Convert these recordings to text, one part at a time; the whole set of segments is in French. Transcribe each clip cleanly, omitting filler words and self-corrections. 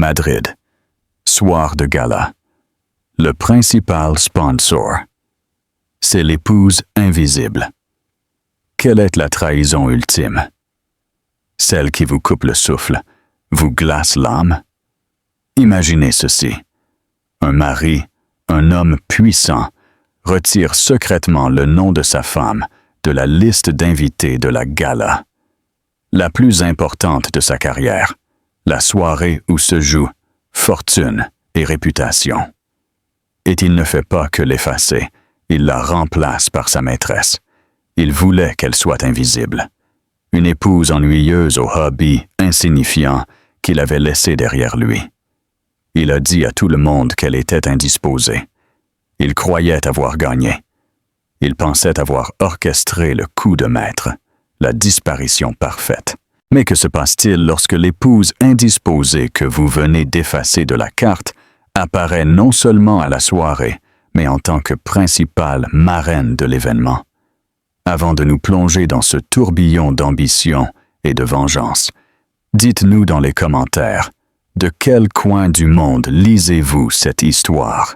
Madrid. Soir de gala. Le principal sponsor. C'est l'épouse invisible. Quelle est la trahison ultime? Celle qui vous coupe le souffle, vous glace l'âme? Imaginez ceci. Un mari, un homme puissant, retire secrètement le nom de sa femme de la liste d'invités de la gala, la plus importante de sa carrière, la soirée où se jouent fortune et réputation. Et il ne fait pas que l'effacer, il la remplace par sa maîtresse. Il voulait qu'elle soit invisible. Une épouse ennuyeuse au hobby insignifiant qu'il avait laissé derrière lui. Il a dit à tout le monde qu'elle était indisposée. Il croyait avoir gagné. Il pensait avoir orchestré le coup de maître, la disparition parfaite. Mais que se passe-t-il lorsque l'épouse indisposée que vous venez d'effacer de la carte apparaît non seulement à la soirée, mais en tant que principale marraine de l'événement? Avant de nous plonger dans ce tourbillon d'ambition et de vengeance, dites-nous dans les commentaires, de quel coin du monde lisez-vous cette histoire?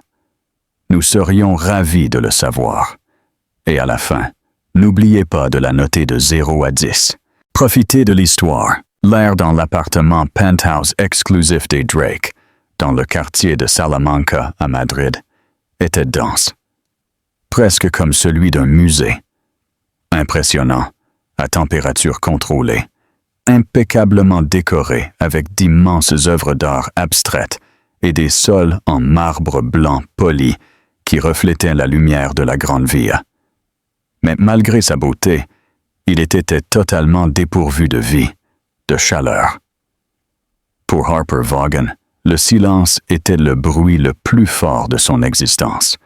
Nous serions ravis de le savoir. Et à la fin, n'oubliez pas de la noter de 0 à 10. Profitez de l'histoire. L'air dans l'appartement penthouse exclusif des Drake, dans le quartier de Salamanca à Madrid, était dense. Presque comme celui d'un musée. Impressionnant, à température contrôlée, impeccablement décoré avec d'immenses œuvres d'art abstraites et des sols en marbre blanc poli qui reflétaient la lumière de la grande via. Mais malgré sa beauté, il était totalement dépourvu de vie, de chaleur. Pour Harper Vaughan, le silence était le bruit le plus fort de son existence.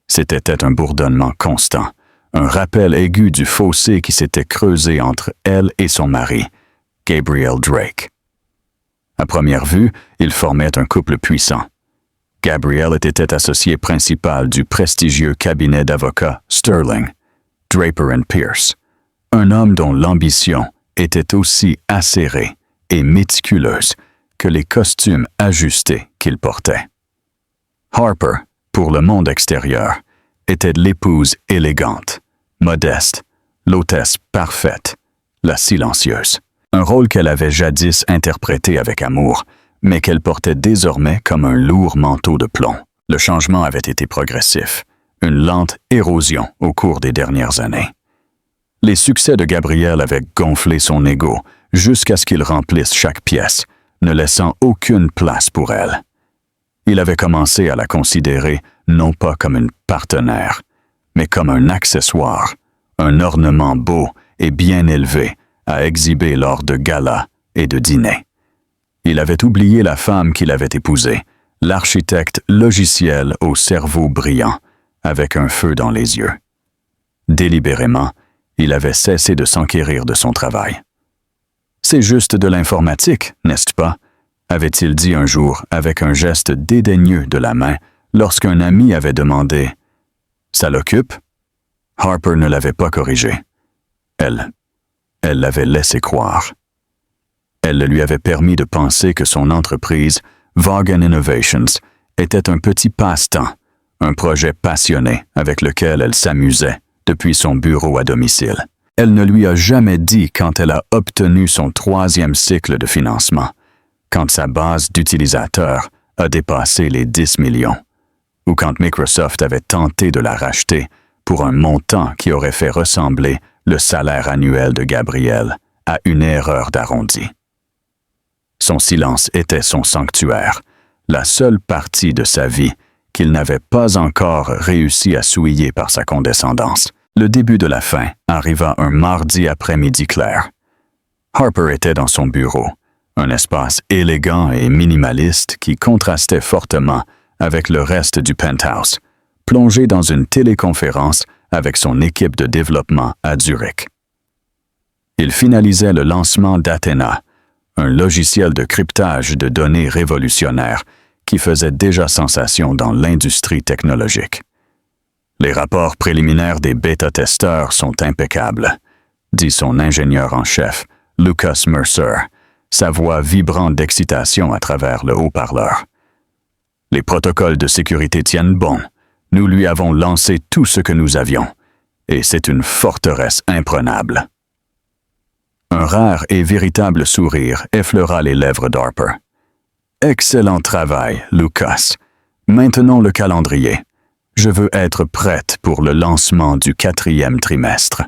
C'était un bourdonnement constant, un rappel aigu du fossé qui s'était creusé entre elle et son mari, Gabriel Drake. À première vue, ils formaient un couple puissant. Gabriel était associé principal du prestigieux cabinet d'avocats Sterling, Draper & Pierce, un homme dont l'ambition était aussi acérée et méticuleuse que les costumes ajustés qu'il portait. Harper, pour le monde extérieur, était l'épouse élégante, modeste, l'hôtesse parfaite, la silencieuse. Un rôle qu'elle avait jadis interprété avec amour, mais qu'elle portait désormais comme un lourd manteau de plomb. Le changement avait été progressif, une lente érosion au cours des dernières années. Les succès de Gabriel avaient gonflé son ego jusqu'à ce qu'il remplisse chaque pièce, ne laissant aucune place pour elle. Il avait commencé à la considérer non pas comme une partenaire, mais comme un accessoire, un ornement beau et bien élevé à exhiber lors de galas et de dîners. Il avait oublié la femme qu'il avait épousée, l'architecte logiciel au cerveau brillant, avec un feu dans les yeux. Délibérément, il avait cessé de s'enquérir de son travail. « C'est juste de l'informatique, n'est-ce pas ?» avait-il dit un jour avec un geste dédaigneux de la main lorsqu'un ami avait demandé « Ça l'occupe ?» Harper ne l'avait pas corrigé. Elle l'avait laissé croire. Elle lui avait permis de penser que son entreprise, Vaughan Innovations, était un petit passe-temps, un projet passionné avec lequel elle s'amusait depuis son bureau à domicile. Elle ne lui a jamais dit quand elle a obtenu son 3e cycle de financement, quand sa base d'utilisateurs a dépassé les 10 millions, ou quand Microsoft avait tenté de la racheter pour un montant qui aurait fait ressembler le salaire annuel de Gabriel à une erreur d'arrondi. Son silence était son sanctuaire, la seule partie de sa vie qu'il n'avait pas encore réussi à souiller par sa condescendance. Le début de la fin arriva un mardi après-midi clair. Harper était dans son bureau, un espace élégant et minimaliste qui contrastait fortement avec le reste du penthouse, plongé dans une téléconférence avec son équipe de développement à Zurich. Il finalisait le lancement d'Athena, un logiciel de cryptage de données révolutionnaire qui faisait déjà sensation dans l'industrie technologique. Les rapports préliminaires des bêta-testeurs sont impeccables, dit son ingénieur en chef, Lucas Mercer, sa voix vibrant d'excitation à travers le haut-parleur. Les protocoles de sécurité tiennent bon. Nous lui avons lancé tout ce que nous avions, et c'est une forteresse imprenable. Un rare et véritable sourire effleura les lèvres d'Harper. Excellent travail, Lucas. Maintenons le calendrier. Je veux être prête pour le lancement du 4e trimestre.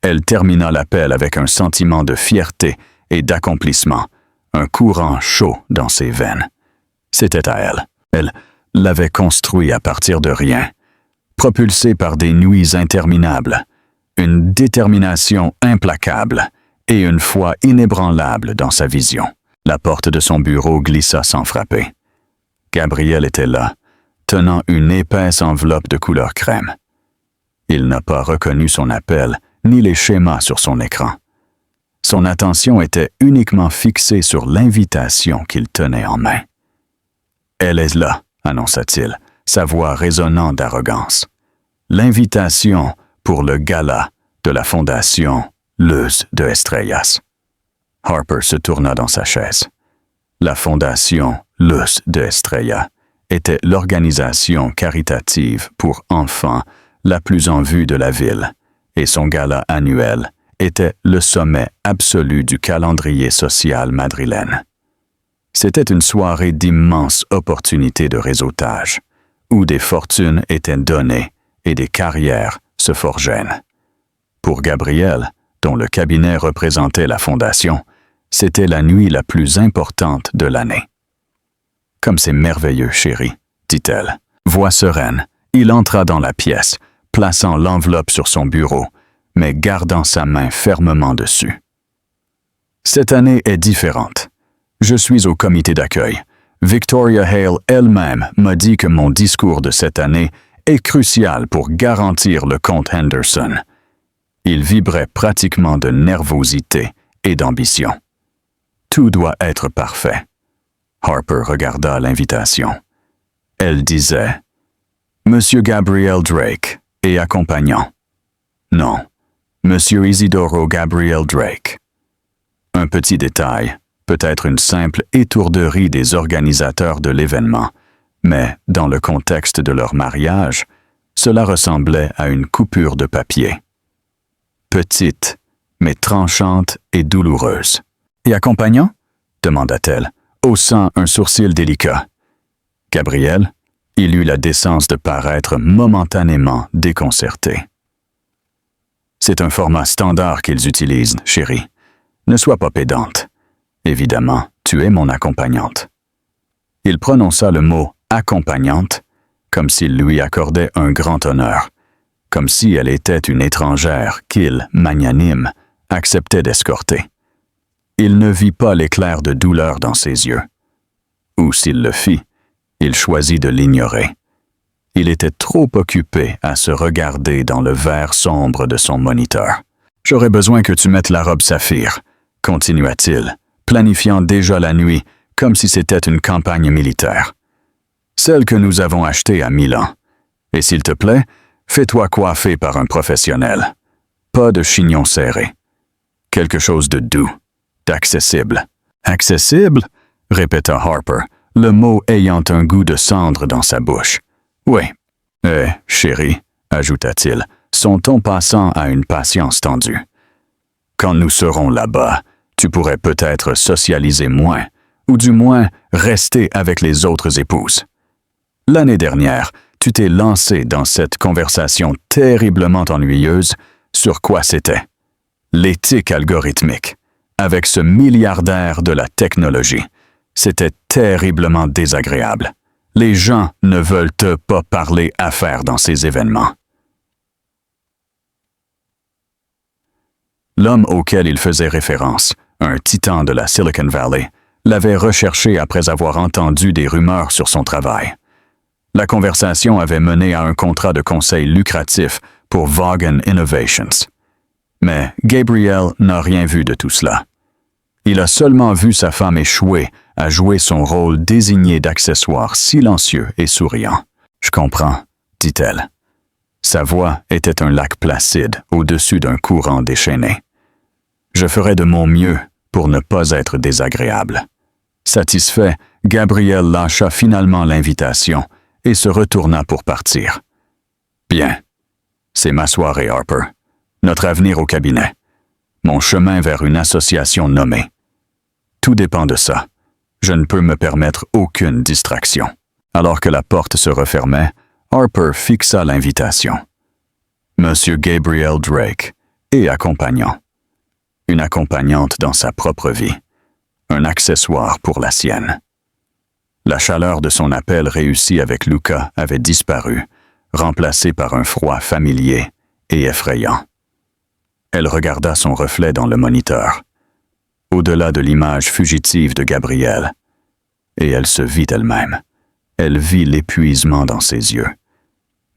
Elle termina l'appel avec un sentiment de fierté et d'accomplissement, un courant chaud dans ses veines. C'était à elle. Elle l'avait construit à partir de rien, propulsée par des nuits interminables, une détermination implacable et une foi inébranlable dans sa vision. La porte de son bureau glissa sans frapper. Gabriel était là, tenant une épaisse enveloppe de couleur crème. Il n'a pas reconnu son appel ni les schémas sur son écran. Son attention était uniquement fixée sur l'invitation qu'il tenait en main. « Elle est là », annonça-t-il, sa voix résonnant d'arrogance. « L'invitation pour le gala de la Fondation Luz de Estrellas. » Harper se tourna dans sa chaise. La Fondation Luz de Estrellas était l'organisation caritative pour enfants la plus en vue de la ville, et son gala annuel était le sommet absolu du calendrier social madrilène. C'était une soirée d'immenses opportunités de réseautage, où des fortunes étaient données et des carrières se forgeaient. Pour Gabriel, dont le cabinet représentait la fondation, c'était la nuit la plus importante de l'année. « Comme c'est merveilleux, chérie, » dit-elle. Voix sereine, il entra dans la pièce, plaçant l'enveloppe sur son bureau, mais gardant sa main fermement dessus. « Cette année est différente. Je suis au comité d'accueil. Victoria Hale elle-même m'a dit que mon discours de cette année est crucial pour garantir le comte Henderson. » Il vibrait pratiquement de nervosité et d'ambition. Tout doit être parfait. Harper regarda l'invitation. Elle disait « Monsieur Gabriel Drake et accompagnant. » Non, Monsieur Isidoro Gabriel Drake. Un petit détail, peut-être une simple étourderie des organisateurs de l'événement, mais dans le contexte de leur mariage, cela ressemblait à une coupure de papier. Petite, mais tranchante et douloureuse. « Et accompagnant ?» demanda-t-elle, haussant un sourcil délicat. Gabriel, il eut la décence de paraître momentanément déconcerté. « C'est un format standard qu'ils utilisent, chérie. Ne sois pas pédante. Évidemment, tu es mon accompagnante. » Il prononça le mot « accompagnante » comme s'il lui accordait un grand honneur, comme si elle était une étrangère qu'il, magnanime, acceptait d'escorter. Il ne vit pas l'éclair de douleur dans ses yeux. Ou s'il le fit, il choisit de l'ignorer. Il était trop occupé à se regarder dans le verre sombre de son moniteur. « J'aurais besoin que tu mettes la robe saphir, » continua-t-il, planifiant déjà la nuit comme si c'était une campagne militaire. « Celle que nous avons achetée à Milan. Et s'il te plaît, fais-toi coiffer par un professionnel. Pas de chignon serré. Quelque chose de doux, d'accessible. »« Accessible ?» répéta Harper, le mot ayant un goût de cendre dans sa bouche. « Oui. Chérie, » ajouta-t-il, son ton passant à une patience tendue. « Quand nous serons là-bas, tu pourrais peut-être socialiser moins, ou du moins rester avec les autres épouses. L'année dernière, tu t'es lancé dans cette conversation terriblement ennuyeuse sur quoi c'était. L'éthique algorithmique, avec ce milliardaire de la technologie. C'était terriblement désagréable. Les gens ne veulent pas parler affaires dans ces événements. » L'homme auquel il faisait référence, un titan de la Silicon Valley, l'avait recherché après avoir entendu des rumeurs sur son travail. La conversation avait mené à un contrat de conseil lucratif pour Vaughan Innovations. Mais Gabriel n'a rien vu de tout cela. Il a seulement vu sa femme échouer à jouer son rôle désigné d'accessoire silencieux et souriant. « Je comprends, » dit-elle. Sa voix était un lac placide au-dessus d'un courant déchaîné. « Je ferai de mon mieux pour ne pas être désagréable. Satisfait, Gabriel lâcha finalement l'invitation et se retourna pour partir. « Bien, c'est ma soirée, Harper. Notre avenir au cabinet. Mon chemin vers une association nommée. Tout dépend de ça. Je ne peux me permettre aucune distraction. » Alors que la porte se refermait, Harper fixa l'invitation. Monsieur Gabriel Drake et accompagnant. Une accompagnante dans sa propre vie. Un accessoire pour la sienne. La chaleur de son appel réussi avec Luca avait disparu, remplacé par un froid familier et effrayant. Elle regarda son reflet dans le moniteur, au-delà de l'image fugitive de Gabriel, et elle se vit elle-même. Elle vit l'épuisement dans ses yeux,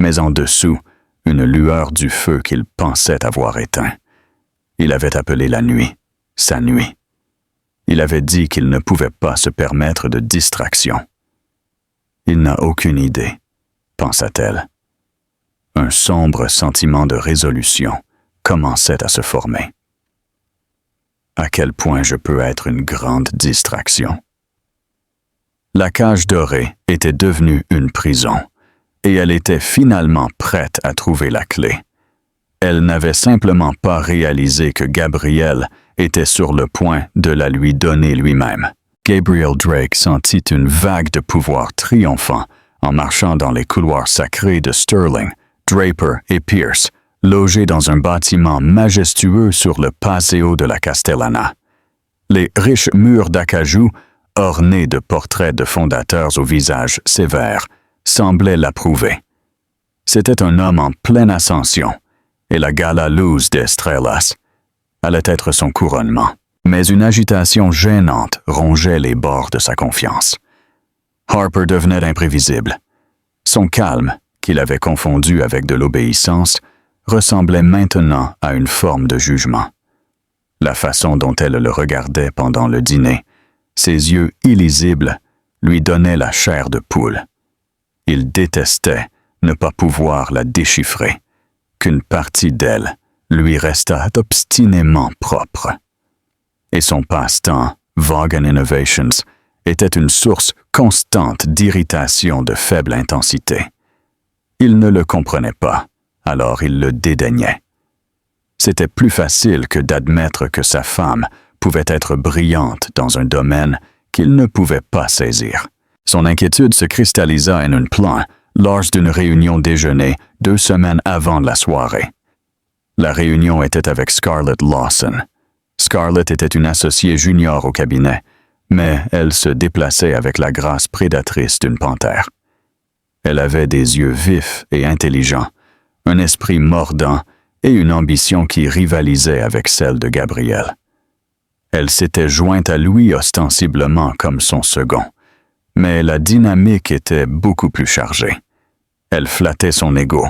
mais en dessous, une lueur du feu qu'il pensait avoir éteint. Il avait appelé la nuit, sa nuit. Il avait dit qu'il ne pouvait pas se permettre de distraction. Il n'a aucune idée, pensa-t-elle. Un sombre sentiment de résolution commençait à se former. À quel point je peux être une grande distraction. La cage dorée était devenue une prison, et elle était finalement prête à trouver la clé. Elle n'avait simplement pas réalisé que Gabriel était sur le point de la lui donner lui-même. Gabriel Drake sentit une vague de pouvoir triomphant en marchant dans les couloirs sacrés de Sterling, Draper et Pierce, logés dans un bâtiment majestueux sur le Paseo de la Castellana. Les riches murs d'acajou, ornés de portraits de fondateurs au visage sévère, semblaient l'approuver. C'était un homme en pleine ascension, et la Gala Luz de Estrellas allait être son couronnement. Mais une agitation gênante rongeait les bords de sa confiance. Harper devenait imprévisible. Son calme, qu'il avait confondu avec de l'obéissance, ressemblait maintenant à une forme de jugement. La façon dont elle le regardait pendant le dîner, ses yeux illisibles, lui donnaient la chair de poule. Il détestait ne pas pouvoir la déchiffrer, qu'une partie d'elle lui restât obstinément propre. Et son passe-temps, Vaughan Innovations, était une source constante d'irritation de faible intensité. Il ne le comprenait pas, alors il le dédaignait. C'était plus facile que d'admettre que sa femme pouvait être brillante dans un domaine qu'il ne pouvait pas saisir. Son inquiétude se cristallisa en un plan lors d'une réunion déjeuner 2 semaines avant la soirée. La réunion était avec Scarlett Lawson. Scarlett était une associée junior au cabinet, mais elle se déplaçait avec la grâce prédatrice d'une panthère. Elle avait des yeux vifs et intelligents, un esprit mordant et une ambition qui rivalisait avec celle de Gabriel. Elle s'était jointe à lui ostensiblement comme son second, mais la dynamique était beaucoup plus chargée. Elle flattait son ego,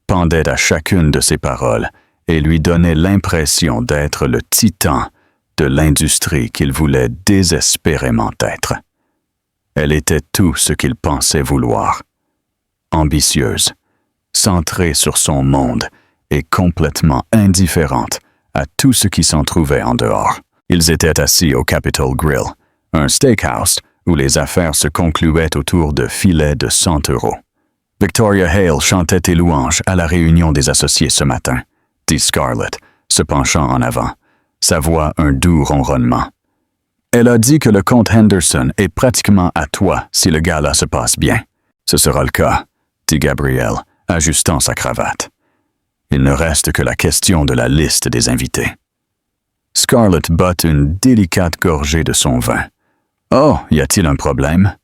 pendait à chacune de ses paroles et lui donnait l'impression d'être le titan de l'industrie qu'il voulait désespérément être. Elle était tout ce qu'il pensait vouloir. Ambitieuse, centrée sur son monde et complètement indifférente à tout ce qui s'en trouvait en dehors. Ils étaient assis au Capitol Grill, un steakhouse où les affaires se concluaient autour de filets de 100 €. Victoria Hale chantait tes louanges à la réunion des associés ce matin, dit Scarlett, se penchant en avant, sa voix un doux ronronnement. Elle a dit que le comte Henderson est pratiquement à toi si le gala se passe bien. Ce sera le cas, dit Gabriel, ajustant sa cravate. Il ne reste que la question de la liste des invités. Scarlett but une délicate gorgée de son vin. « Oh, y a-t-il un problème? »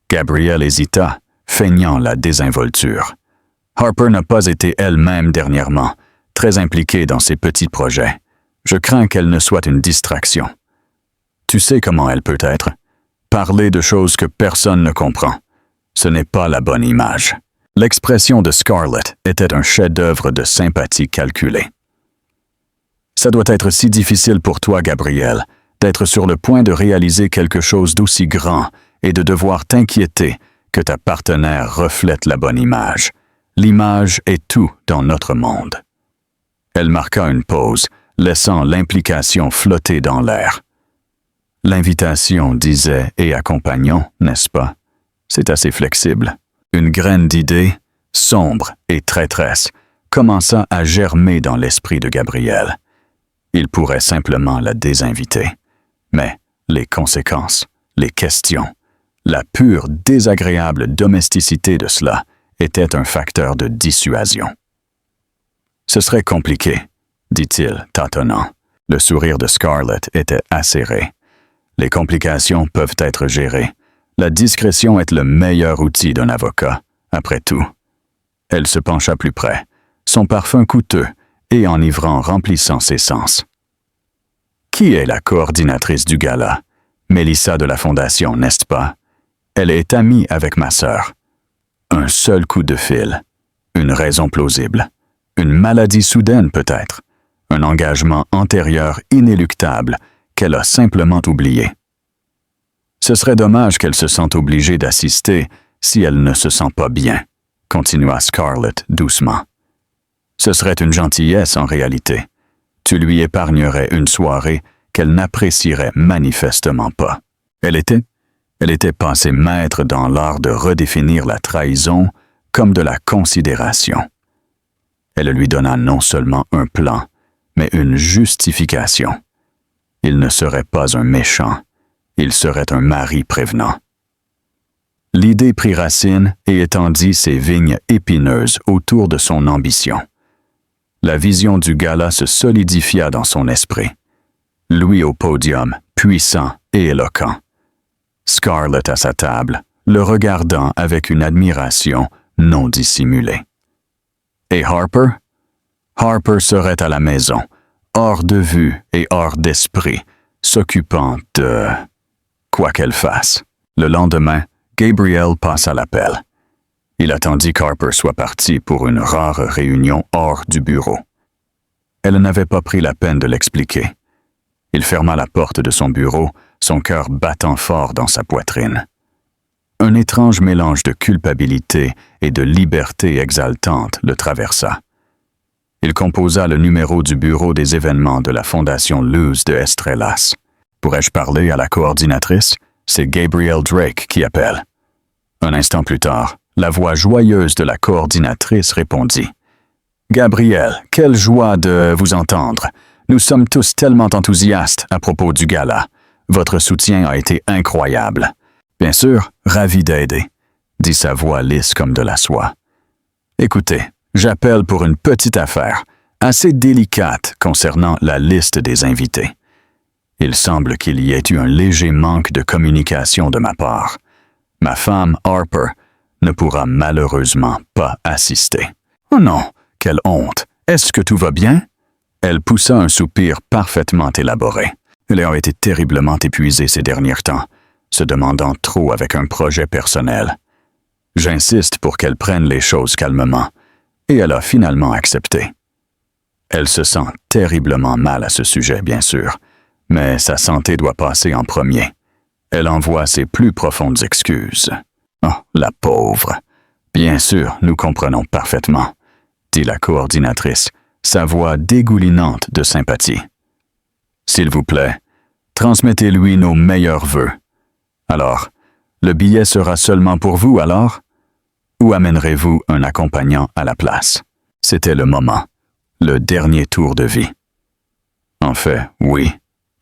Gabriel hésita, feignant la désinvolture. Harper n'a pas été elle-même dernièrement, très impliquée dans ses petits projets. Je crains qu'elle ne soit une distraction. Tu sais comment elle peut être. Parler de choses que personne ne comprend. Ce n'est pas la bonne image. L'expression de Scarlett était un chef-d'œuvre de sympathie calculée. Ça doit être si difficile pour toi, Gabriel, d'être sur le point de réaliser quelque chose d'aussi grand et de devoir t'inquiéter que ta partenaire reflète la bonne image. L'image est tout dans notre monde. Elle marqua une pause laissant l'implication flotter dans l'air. L'invitation disait « et accompagnons », n'est-ce pas? C'est assez flexible. Une graine d'idée, sombre et traîtresse, commença à germer dans l'esprit de Gabriel. Il pourrait simplement la désinviter. Mais les conséquences, les questions, la pure désagréable domesticité de cela était un facteur de dissuasion. « Ce serait compliqué », dit-il, tâtonnant. Le sourire de Scarlett était acéré. Les complications peuvent être gérées. La discrétion est le meilleur outil d'un avocat, après tout. Elle se pencha plus près, son parfum coûteux et enivrant remplissant ses sens. Qui est la coordinatrice du gala? Mélissa de la Fondation, n'est-ce pas? Elle est amie avec ma sœur. Un seul coup de fil. Une raison plausible. Une maladie soudaine peut-être. Un engagement antérieur inéluctable qu'elle a simplement oublié. Ce serait dommage qu'elle se sente obligée d'assister si elle ne se sent pas bien, continua Scarlett doucement. Ce serait une gentillesse en réalité. Tu lui épargnerais une soirée qu'elle n'apprécierait manifestement pas. Elle était passée maître dans l'art de redéfinir la trahison comme de la considération. Elle lui donna non seulement un plan, mais une justification. Il ne serait pas un méchant, il serait un mari prévenant. L'idée prit racine et étendit ses vignes épineuses autour de son ambition. La vision du gala se solidifia dans son esprit. Lui au podium, puissant et éloquent. Scarlett à sa table, le regardant avec une admiration non dissimulée. Et Harper? Harper serait à la maison, hors de vue et hors d'esprit, s'occupant de quoi qu'elle fasse. Le lendemain, Gabriel passa l'appel. Il attendit qu'Harper soit parti pour une rare réunion hors du bureau. Elle n'avait pas pris la peine de l'expliquer. Il ferma la porte de son bureau, son cœur battant fort dans sa poitrine. Un étrange mélange de culpabilité et de liberté exaltante le traversa. Il composa le numéro du bureau des événements de la Fondation Luz de Estrellas. « Pourrais-je parler à la coordinatrice? C'est Gabriel Drake qui appelle. » Un instant plus tard, la voix joyeuse de la coordinatrice répondit. « Gabriel, quelle joie de vous entendre. Nous sommes tous tellement enthousiastes à propos du gala. Votre soutien a été incroyable. Bien sûr, ravi d'aider, » dit sa voix lisse comme de la soie. « Écoutez, j'appelle pour une petite affaire, assez délicate concernant la liste des invités. Il semble qu'il y ait eu un léger manque de communication de ma part. Ma femme, Harper, ne pourra malheureusement pas assister. »« Oh non, quelle honte! Est-ce que tout va bien? » Elle poussa un soupir parfaitement élaboré. Elle a été terriblement épuisée ces derniers temps, se demandant trop avec un projet personnel. J'insiste pour qu'elle prenne les choses calmement, et elle a finalement accepté. Elle se sent terriblement mal à ce sujet, bien sûr, mais sa santé doit passer en premier. Elle envoie ses plus profondes excuses. « Oh, la pauvre! Bien sûr, nous comprenons parfaitement, » dit la coordinatrice, sa voix dégoulinante de sympathie. « S'il vous plaît, transmettez-lui nos meilleurs vœux. Alors, le billet sera seulement pour vous alors? Ou amènerez-vous un accompagnant à la place? » C'était le moment, le dernier tour de vie. « En fait, oui, »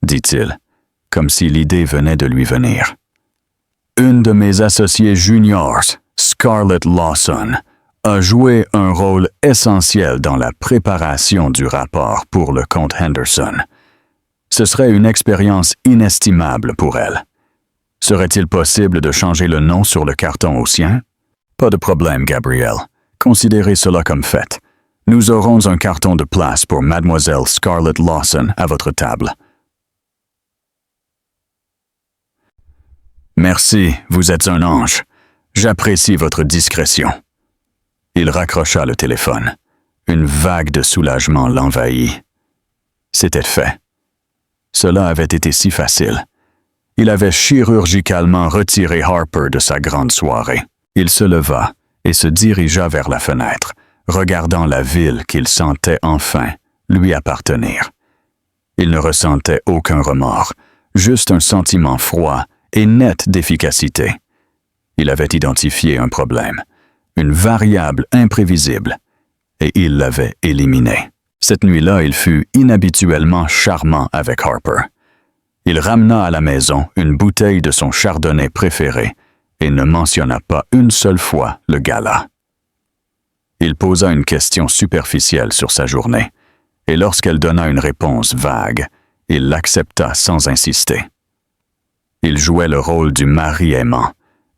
dit-il, comme si l'idée venait de lui venir. « Une de mes associées juniors, Scarlett Lawson, a joué un rôle essentiel dans la préparation du rapport pour le comte Henderson. Ce serait une expérience inestimable pour elle. Serait-il possible de changer le nom sur le carton au sien? Pas de problème, Gabriel. Considérez cela comme fait. Nous aurons un carton de place pour Mademoiselle Scarlett Lawson à votre table. Merci, vous êtes un ange. J'apprécie votre discrétion. Il raccrocha le téléphone. Une vague de soulagement l'envahit. C'était fait. Cela avait été si facile. Il avait chirurgicalement retiré Harper de sa grande soirée. Il se leva et se dirigea vers la fenêtre, regardant la ville qu'il sentait enfin lui appartenir. Il ne ressentait aucun remords, juste un sentiment froid et net d'efficacité. Il avait identifié un problème, une variable imprévisible, et il l'avait éliminée. Cette nuit-là, il fut inhabituellement charmant avec Harper. Il ramena à la maison une bouteille de son chardonnay préféré et ne mentionna pas une seule fois le gala. Il posa une question superficielle sur sa journée, et lorsqu'elle donna une réponse vague, il l'accepta sans insister. Il jouait le rôle du mari aimant,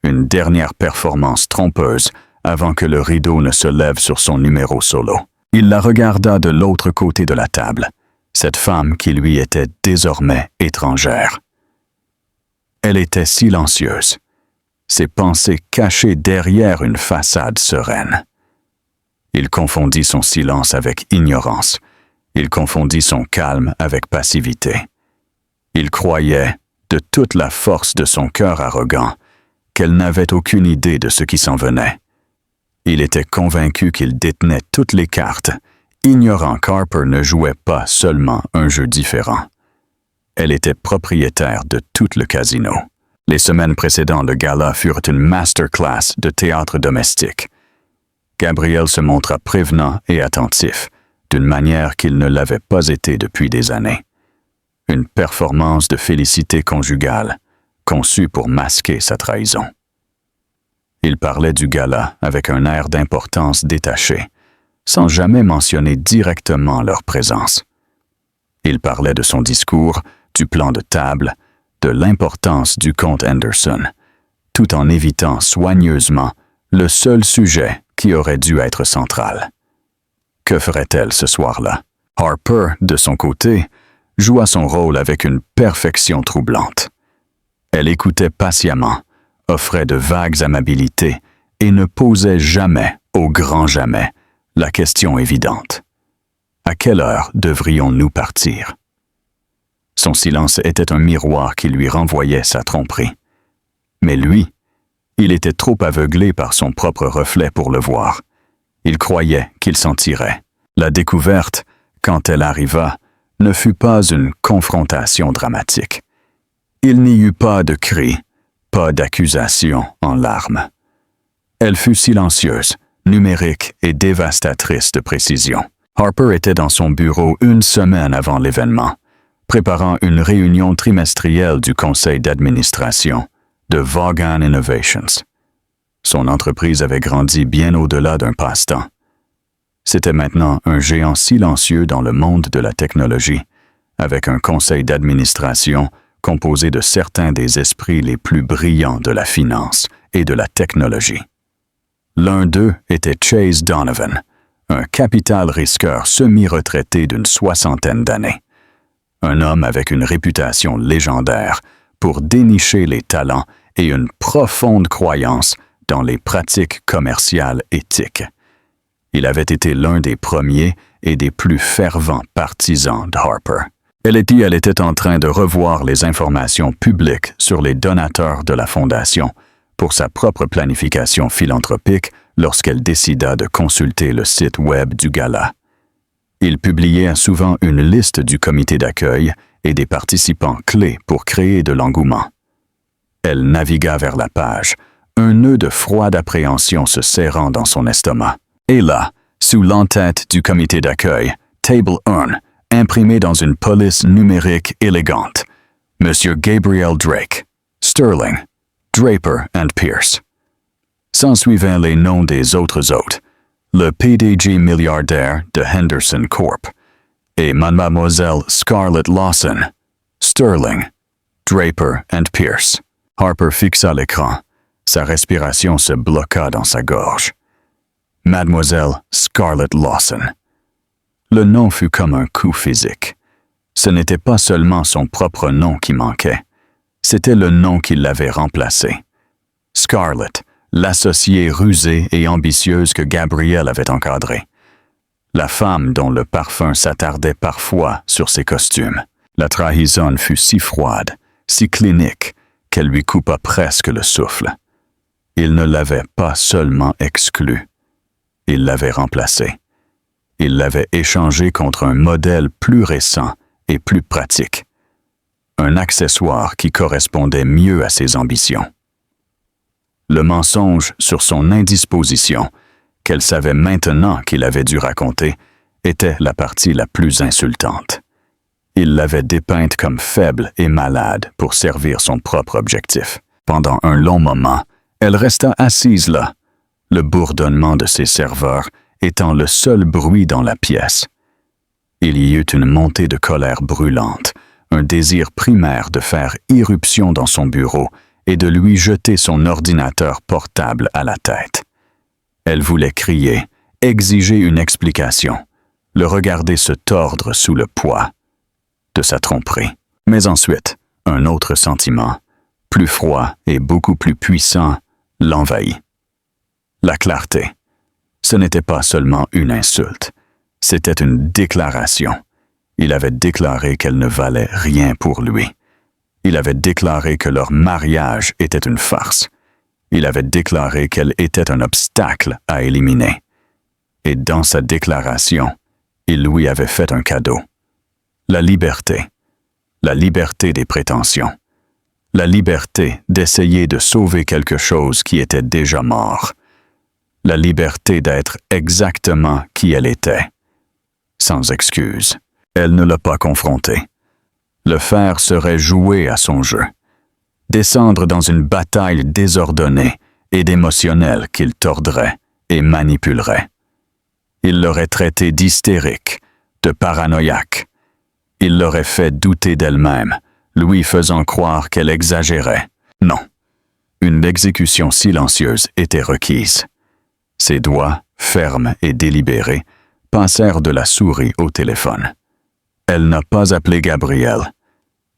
une dernière performance trompeuse avant que le rideau ne se lève sur son numéro solo. Il la regarda de l'autre côté de la table, cette femme qui lui était désormais étrangère. Elle était silencieuse, ses pensées cachées derrière une façade sereine. Il confondit son silence avec ignorance. Il confondit son calme avec passivité. Il croyait, de toute la force de son cœur arrogant, qu'elle n'avait aucune idée de ce qui s'en venait. Il était convaincu qu'il détenait toutes les cartes, ignorant qu'Harper ne jouait pas seulement un jeu différent. Elle était propriétaire de tout le casino. Les semaines précédant le gala furent une masterclass de théâtre domestique. Gabriel se montra prévenant et attentif, d'une manière qu'il ne l'avait pas été depuis des années. Une performance de félicité conjugale, conçue pour masquer sa trahison. Il parlait du gala avec un air d'importance détaché, sans jamais mentionner directement leur présence. Il parlait de son discours, du plan de table, de l'importance du comte Henderson, tout en évitant soigneusement le seul sujet qui aurait dû être central. Que ferait-elle ce soir-là? Harper, de son côté, joua son rôle avec une perfection troublante. Elle écoutait patiemment, offrait de vagues amabilités et ne posait jamais, au grand jamais, la question évidente. À quelle heure devrions-nous partir? Son silence était un miroir qui lui renvoyait sa tromperie. Mais lui, il était trop aveuglé par son propre reflet pour le voir. Il croyait qu'il s'en tirait. La découverte, quand elle arriva, ne fut pas une confrontation dramatique. Il n'y eut pas de cris, pas d'accusation en larmes. Elle fut silencieuse, numérique et dévastatrice de précision. Harper était dans son bureau une semaine avant l'événement, préparant une réunion trimestrielle du conseil d'administration de Vaughan Innovations. Son entreprise avait grandi bien au-delà d'un passe-temps. C'était maintenant un géant silencieux dans le monde de la technologie, avec un conseil d'administration composé de certains des esprits les plus brillants de la finance et de la technologie. L'un d'eux était Chase Donovan, un capital risqueur semi-retraité d'une 60aine d'années. Un homme avec une réputation légendaire pour dénicher les talents et une profonde croyance dans les pratiques commerciales éthiques. Il avait été l'un des premiers et des plus fervents partisans de Harper. Elle était en train de revoir les informations publiques sur les donateurs de la Fondation pour sa propre planification philanthropique lorsqu'elle décida de consulter le site web du gala. Il publiait souvent une liste du comité d'accueil et des participants clés pour créer de l'engouement. Elle navigua vers la page, un nœud de froide appréhension se serrant dans son estomac. Et là, sous l'entête du comité d'accueil, Table 1, imprimé dans une police numérique élégante, Monsieur Gabriel Drake, Sterling, Draper and Pierce. S'ensuivaient les noms des autres hôtes, le PDG milliardaire de Henderson Corp. Et Mademoiselle Scarlett Lawson, Sterling, Draper and Pierce. Harper fixa l'écran. Sa respiration se bloqua dans sa gorge. Mademoiselle Scarlett Lawson. Le nom fut comme un coup physique. Ce n'était pas seulement son propre nom qui manquait, c'était le nom qui l'avait remplacé. Scarlett, l'associée rusée et ambitieuse que Gabriel avait encadrée. La femme dont le parfum s'attardait parfois sur ses costumes. La trahison fut si froide, si clinique, qu'elle lui coupa presque le souffle. Il ne l'avait pas seulement exclue, il l'avait remplacée. Il l'avait échangée contre un modèle plus récent et plus pratique. Un accessoire qui correspondait mieux à ses ambitions. Le mensonge sur son indisposition, qu'elle savait maintenant qu'il avait dû raconter, était la partie la plus insultante. Il l'avait dépeinte comme faible et malade pour servir son propre objectif. Pendant un long moment, elle resta assise là, le bourdonnement de ses serveurs étant le seul bruit dans la pièce. Il y eut une montée de colère brûlante, un désir primaire de faire irruption dans son bureau et de lui jeter son ordinateur portable à la tête. Elle voulait crier, exiger une explication, le regarder se tordre sous le poids de sa tromperie. Mais ensuite, un autre sentiment, plus froid et beaucoup plus puissant, l'envahit. La clarté. Ce n'était pas seulement une insulte, c'était une déclaration. Il avait déclaré qu'elle ne valait rien pour lui. Il avait déclaré que leur mariage était une farce. Il avait déclaré qu'elle était un obstacle à éliminer. Et dans sa déclaration, il lui avait fait un cadeau. La liberté des prétentions, la liberté d'essayer de sauver quelque chose qui était déjà mort, la liberté d'être exactement qui elle était, sans excuse. Elle ne l'a pas confronté. Le faire serait jouer à son jeu, descendre dans une bataille désordonnée et d'émotionnel qu'il tordrait et manipulerait. Il l'aurait traité d'hystérique, de paranoïaque. Il l'aurait fait douter d'elle-même, lui faisant croire qu'elle exagérait. Non, une exécution silencieuse était requise. Ses doigts, fermes et délibérés, passèrent de la souris au téléphone. Elle n'a pas appelé Gabriel.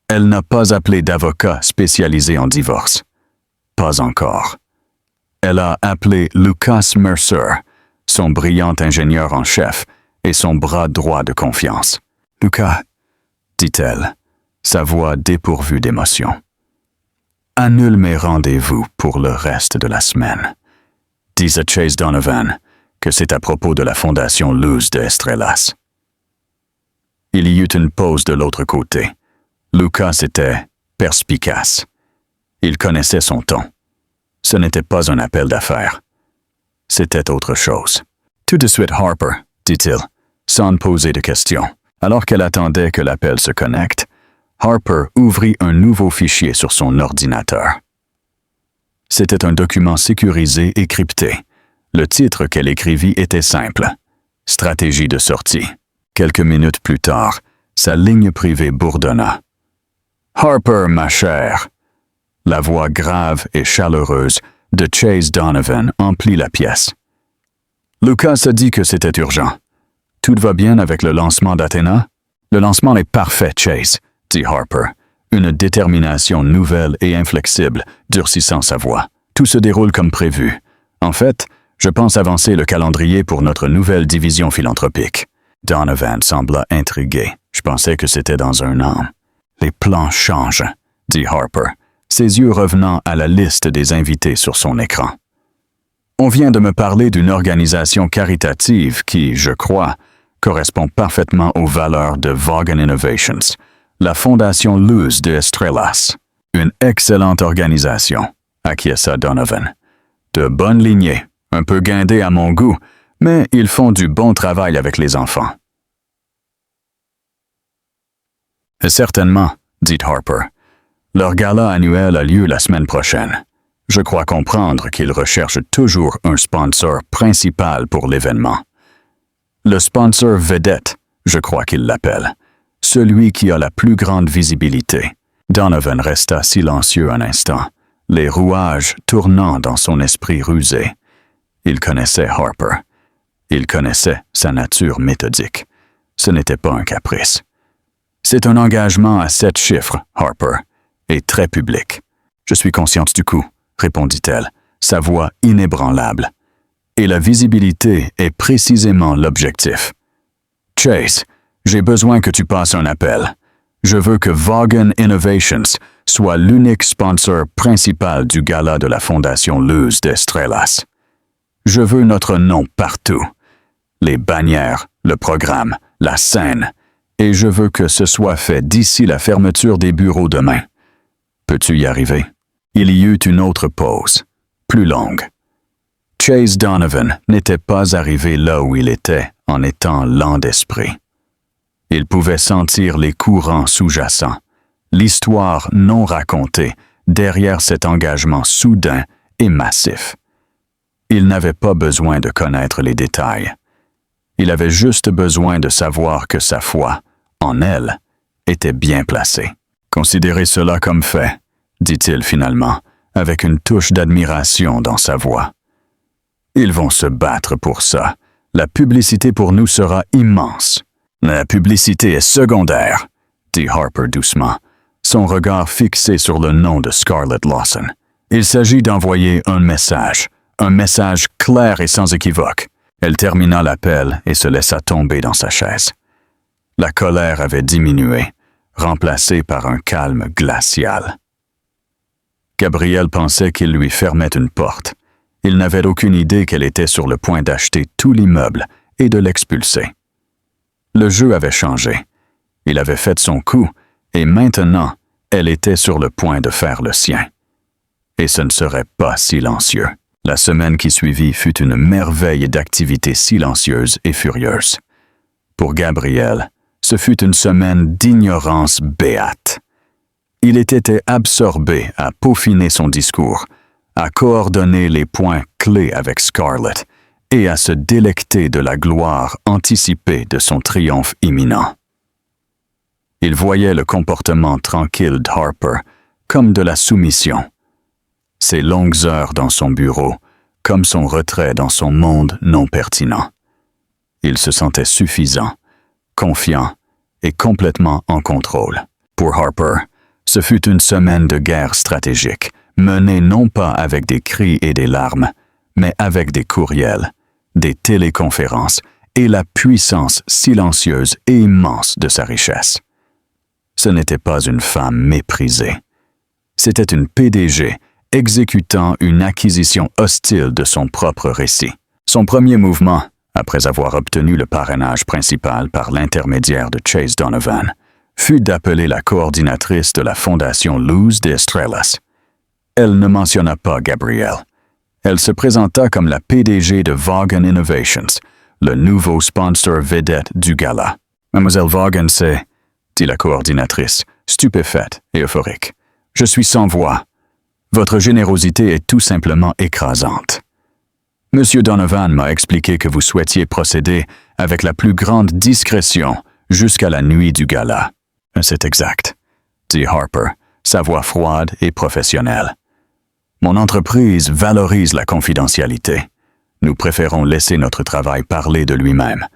Elle n'a pas appelé d'avocat spécialisé en divorce. Pas encore. Elle a appelé Lucas Mercer, son brillant ingénieur en chef et son bras droit de confiance. « Lucas, » dit-elle, sa voix dépourvue d'émotion. « Annule mes rendez-vous pour le reste de la semaine. Dis à Chase Donovan que c'est à propos de la fondation Luz de Estrellas. » Il y eut une pause de l'autre côté. Lucas était perspicace. Il connaissait son ton. Ce n'était pas un appel d'affaires. C'était autre chose. « Tout de suite, Harper, » dit-il, sans poser de questions. Alors qu'elle attendait que l'appel se connecte, Harper ouvrit un nouveau fichier sur son ordinateur. C'était un document sécurisé et crypté. Le titre qu'elle écrivit était simple. « Stratégie de sortie ». Quelques minutes plus tard, sa ligne privée bourdonna. « Harper, ma chère !» La voix grave et chaleureuse de Chase Donovan emplit la pièce. Lucas a dit que c'était urgent. Tout va bien avec le lancement d'Athéna? Le lancement est parfait, Chase, dit Harper, une détermination nouvelle et inflexible, durcissant sa voix. Tout se déroule comme prévu. En fait, je pense avancer le calendrier pour notre nouvelle division philanthropique. Donovan sembla intrigué. Je pensais que c'était dans un an. Les plans changent, dit Harper, ses yeux revenant à la liste des invités sur son écran. On vient de me parler d'une organisation caritative qui, je crois, correspond parfaitement aux valeurs de Vaughan Innovations, la fondation Luz de Estrellas. Une excellente organisation, acquiesça Donovan. De bonne lignée, un peu guindée à mon goût, mais ils font du bon travail avec les enfants. Certainement, dit Harper. Leur gala annuel a lieu la semaine prochaine. Je crois comprendre qu'ils recherchent toujours un sponsor principal pour l'événement. Le sponsor vedette, je crois qu'ils l'appellent. Celui qui a la plus grande visibilité. Donovan resta silencieux un instant, les rouages tournant dans son esprit rusé. Il connaissait Harper. Il connaissait sa nature méthodique. Ce n'était pas un caprice. C'est un engagement à 7 chiffres, Harper, et très public. Je suis consciente du coup, répondit-elle, sa voix inébranlable. Et la visibilité est précisément l'objectif. Chase, j'ai besoin que tu passes un appel. Je veux que Vaughan Innovations soit l'unique sponsor principal du gala de la Fondation Luz d'Estrellas. Je veux notre nom partout. Les bannières, le programme, la scène et je veux que ce soit fait d'ici la fermeture des bureaux demain. Peux-tu y arriver? » Il y eut une autre pause, plus longue. Chase Donovan n'était pas arrivé là où il était en étant lent d'esprit. Il pouvait sentir les courants sous-jacents, l'histoire non racontée derrière cet engagement soudain et massif. Il n'avait pas besoin de connaître les détails. Il avait juste besoin de savoir que sa foi, en elle, était bien placée. « Considérez cela comme fait, » dit-il finalement, avec une touche d'admiration dans sa voix. « Ils vont se battre pour ça. La publicité pour nous sera immense. »« La publicité est secondaire, » dit Harper doucement, son regard fixé sur le nom de Scarlett Lawson. « Il s'agit d'envoyer un message clair et sans équivoque. » Elle termina l'appel et se laissa tomber dans sa chaise. La colère avait diminué, remplacée par un calme glacial. Gabriel pensait qu'il lui fermait une porte. Il n'avait aucune idée qu'elle était sur le point d'acheter tout l'immeuble et de l'expulser. Le jeu avait changé. Il avait fait son coup, et maintenant, elle était sur le point de faire le sien. Et ce ne serait pas silencieux. La semaine qui suivit fut une merveille d'activités silencieuses et furieuses. Pour Gabriel, ce fut une semaine d'ignorance béate. Il était absorbé à peaufiner son discours, à coordonner les points clés avec Scarlett et à se délecter de la gloire anticipée de son triomphe imminent. Il voyait le comportement tranquille d'Harper comme de la soumission. Ses longues heures dans son bureau, comme son retrait dans son monde non pertinent. Il se sentait suffisant, confiant et complètement en contrôle. Pour Harper, ce fut une semaine de guerre stratégique, menée non pas avec des cris et des larmes, mais avec des courriels, des téléconférences et la puissance silencieuse et immense de sa richesse. Ce n'était pas une femme méprisée. C'était une PDG exécutant une acquisition hostile de son propre récit. Son premier mouvement, après avoir obtenu le parrainage principal par l'intermédiaire de Chase Donovan, fut d'appeler la coordinatrice de la fondation Luz de Estrellas. Elle ne mentionna pas Gabriel. Elle se présenta comme la PDG de Vaughan Innovations, le nouveau sponsor vedette du gala. « Mademoiselle Vaughan, c'est... » dit la coordinatrice, stupéfaite et euphorique. « Je suis sans voix. Votre générosité est tout simplement écrasante. Monsieur Donovan m'a expliqué que vous souhaitiez procéder avec la plus grande discrétion jusqu'à la nuit du gala. »« C'est exact, » dit Harper, sa voix froide et professionnelle. « Mon entreprise valorise la confidentialité. Nous préférons laisser notre travail parler de lui-même.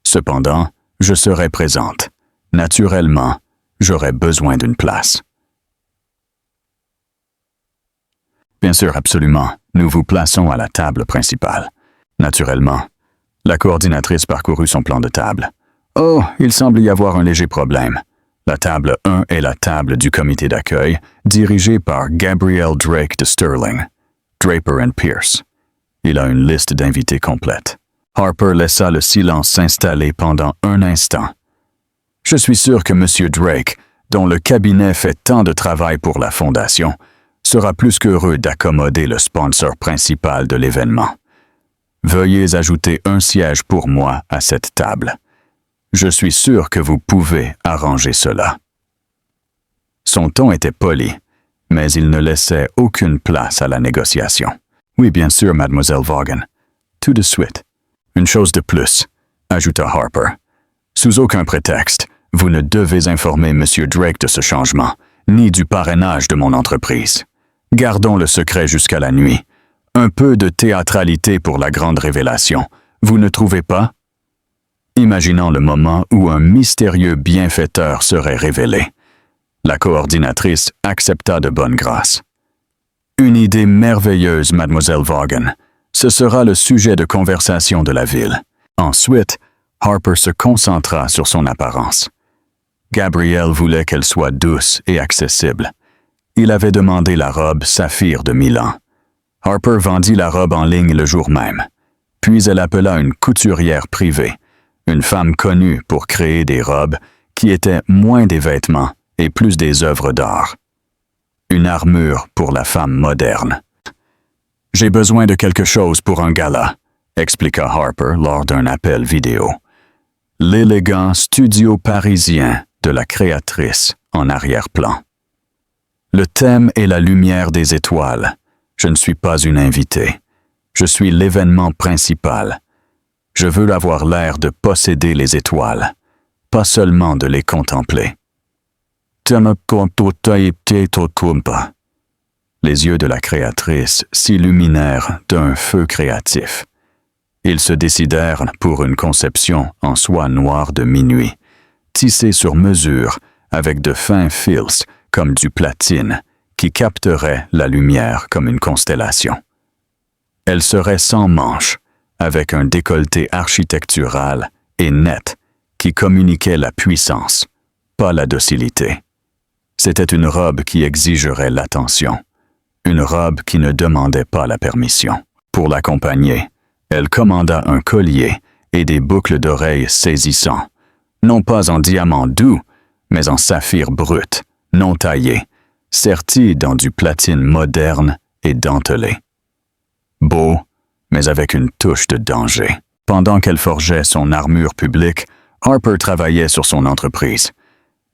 Cependant, je serai présente. Naturellement, j'aurai besoin d'une place. » Bien sûr, absolument. Nous vous plaçons à la table principale. Naturellement. La coordinatrice parcourut son plan de table. Oh, il semble y avoir un léger problème. La table 1 est la table du comité d'accueil, dirigée par Gabriel Drake de Sterling, Draper & Pierce. Il a une liste d'invités complète. Harper laissa le silence s'installer pendant un instant. Je suis sûr que M. Drake, dont le cabinet fait tant de travail pour la Fondation, sera plus qu'heureux d'accommoder le sponsor principal de l'événement. Veuillez ajouter un siège pour moi à cette table. Je suis sûr que vous pouvez arranger cela. Son ton était poli, mais il ne laissait aucune place à la négociation. Oui, bien sûr, mademoiselle Vaughan. Tout de suite. Une chose de plus, ajouta Harper. Sous aucun prétexte, vous ne devez informer M. Drake de ce changement, ni du parrainage de mon entreprise. Gardons le secret jusqu'à la nuit. Un peu de théâtralité pour la grande révélation, vous ne trouvez pas? Imaginons le moment où un mystérieux bienfaiteur serait révélé. La coordinatrice accepta de bonne grâce. Une idée merveilleuse, mademoiselle Vaughan. Ce sera le sujet de conversation de la ville. Ensuite, Harper se concentra sur son apparence. Gabriel voulait qu'elle soit douce et accessible. Il avait demandé la robe Saphir de Milan. Harper vendit la robe en ligne le jour même. Puis elle appela une couturière privée, une femme connue pour créer des robes qui étaient moins des vêtements et plus des œuvres d'art. Une armure pour la femme moderne. « J'ai besoin de quelque chose pour un gala », expliqua Harper lors d'un appel vidéo. L'élégant studio parisien de la créatrice en arrière-plan. Le thème est la lumière des étoiles. Je ne suis pas une invitée. Je suis l'événement principal. Je veux avoir l'air de posséder les étoiles, pas seulement de les contempler. Les yeux de la créatrice s'illuminèrent d'un feu créatif. Ils se décidèrent pour une conception en soie noire de minuit, tissée sur mesure avec de fins fils comme du platine qui capterait la lumière comme une constellation. Elle serait sans manches, avec un décolleté architectural et net qui communiquait la puissance, pas la docilité. C'était une robe qui exigerait l'attention, une robe qui ne demandait pas la permission. Pour l'accompagner, elle commanda un collier et des boucles d'oreilles saisissants, non pas en diamant doux, mais en saphir brut, non taillé, serti dans du platine moderne et dentelé. Beau, mais avec une touche de danger. Pendant qu'elle forgeait son armure publique, Harper travaillait sur son entreprise.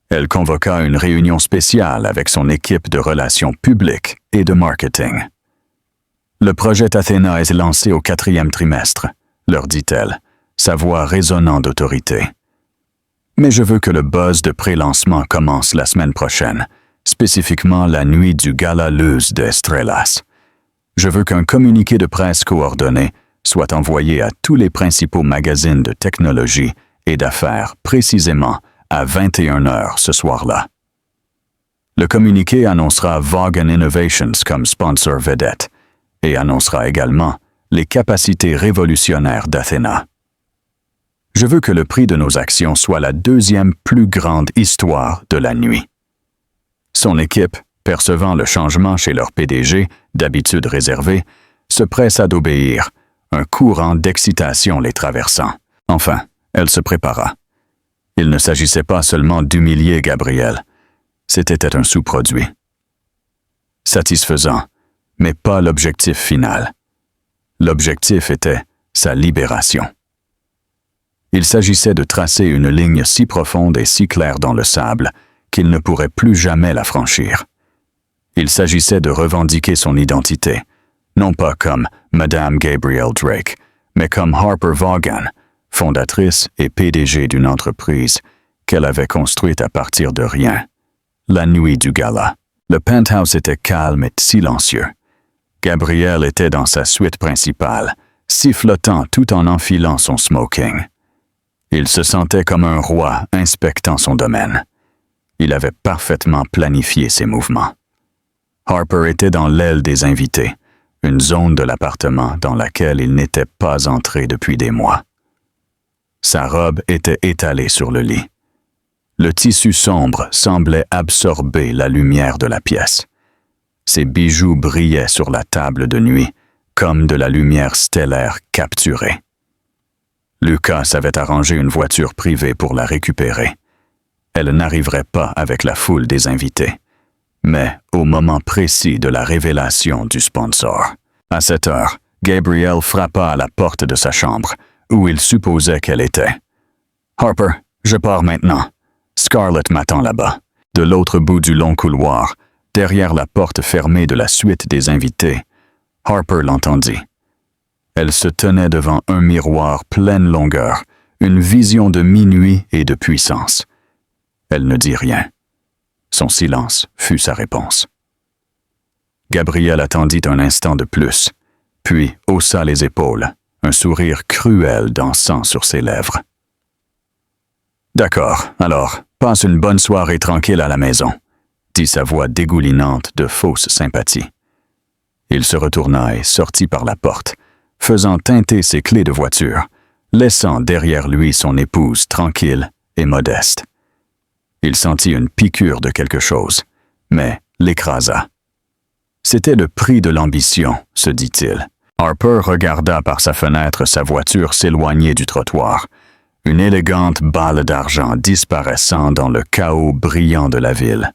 Elle convoqua une réunion spéciale avec son équipe de relations publiques et de marketing. « Le projet Athéna est lancé au 4e trimestre, » leur dit-elle, sa voix résonnant d'autorité. « Mais je veux que le buzz de pré-lancement commence la semaine prochaine, spécifiquement la nuit du Gala Luz de Estrellas. Je veux qu'un communiqué de presse coordonné soit envoyé à tous les principaux magazines de technologie et d'affaires précisément à 21h ce soir-là. Le communiqué annoncera Vaughan Innovations comme sponsor vedette et annoncera également les capacités révolutionnaires d'Athéna. Je veux que le prix de nos actions soit la 2e plus grande histoire de la nuit. » Son équipe, percevant le changement chez leur PDG, d'habitude réservé, se pressa d'obéir, un courant d'excitation les traversant. Enfin, elle se prépara. Il ne s'agissait pas seulement d'humilier Gabriel, c'était un sous-produit. Satisfaisant, mais pas l'objectif final. L'objectif était sa libération. Il s'agissait de tracer une ligne si profonde et si claire dans le sable qu'il ne pourrait plus jamais la franchir. Il s'agissait de revendiquer son identité, non pas comme Madame Gabrielle Drake, mais comme Harper Vaughan, fondatrice et PDG d'une entreprise qu'elle avait construite à partir de rien. La nuit du gala. Le penthouse était calme et silencieux. Gabrielle était dans sa suite principale, sifflotant tout en enfilant son smoking. Il se sentait comme un roi inspectant son domaine. Il avait parfaitement planifié ses mouvements. Harper était dans l'aile des invités, une zone de l'appartement dans laquelle il n'était pas entré depuis des mois. Sa robe était étalée sur le lit. Le tissu sombre semblait absorber la lumière de la pièce. Ses bijoux brillaient sur la table de nuit, comme de la lumière stellaire capturée. Lucas avait arrangé une voiture privée pour la récupérer. Elle n'arriverait pas avec la foule des invités, mais au moment précis de la révélation du sponsor. À 7 heures, Gabriel frappa à la porte de sa chambre, où il supposait qu'elle était. « Harper, je pars maintenant. Scarlett m'attend là-bas. » De l'autre bout du long couloir, derrière la porte fermée de la suite des invités, Harper l'entendit. Elle se tenait devant un miroir pleine longueur, une vision de minuit et de puissance. Elle ne dit rien. Son silence fut sa réponse. Gabriel attendit un instant de plus, puis haussa les épaules, un sourire cruel dansant sur ses lèvres. « D'accord, alors, passe une bonne soirée tranquille à la maison, » dit sa voix dégoulinante de fausse sympathie. Il se retourna et sortit par la porte, faisant teinter ses clés de voiture, laissant derrière lui son épouse tranquille et modeste. Il sentit une piqûre de quelque chose, mais l'écrasa. C'était le prix de l'ambition, se dit-il. Harper regarda par sa fenêtre sa voiture s'éloigner du trottoir, Une élégante balle d'argent disparaissant dans le chaos brillant de la ville.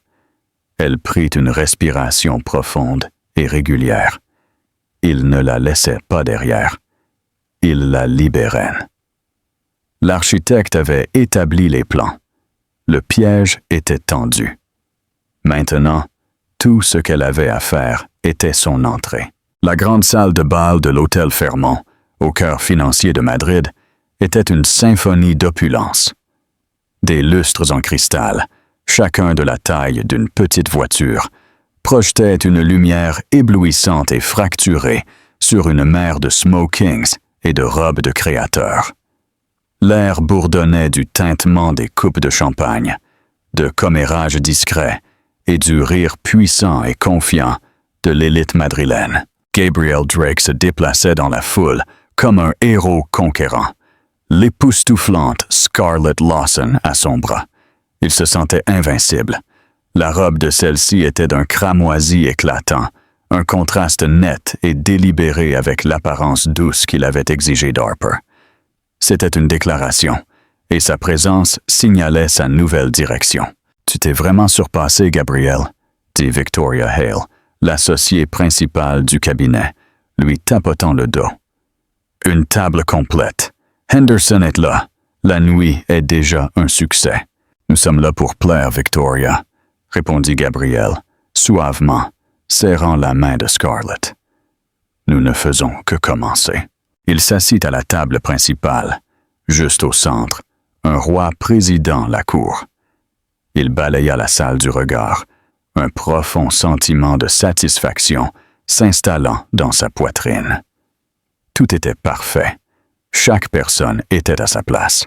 Elle prit une respiration profonde et régulière. Il ne la laissait pas derrière. Il la libérait. L'architecte avait établi les plans. Le piège était tendu. Maintenant, tout ce qu'elle avait à faire était son entrée. La grande salle de bal de l'hôtel Fairmont, au cœur financier de Madrid, était une symphonie d'opulence. Des lustres en cristal, chacun de la taille d'une petite voiture, projetaient une lumière éblouissante et fracturée sur une mer de smokings et de robes de créateurs. L'air bourdonnait du tintement des coupes de champagne, de commérages discrets et du rire puissant et confiant de l'élite madrilène. Gabriel Drake se déplaçait dans la foule comme un héros conquérant, l'époustouflante Scarlett Lawson à son bras. Il se sentait invincible. La robe de celle-ci était d'un cramoisi éclatant, un contraste net et délibéré avec l'apparence douce qu'il avait exigée d'Harper. C'était une déclaration, et sa présence signalait sa nouvelle direction. « Tu t'es vraiment surpassé, Gabriel », dit Victoria Hale, l'associée principale du cabinet, lui tapotant le dos. « Une table complète. Henderson est là. La nuit est déjà un succès. »« Nous sommes là pour plaire, Victoria », répondit Gabriel, suavement, serrant la main de Scarlett. « Nous ne faisons que commencer. » Il s'assit à la table principale, juste au centre, un roi présidant la cour. Il balaya la salle du regard, un profond sentiment de satisfaction s'installant dans sa poitrine. Tout était parfait. Chaque personne était à sa place.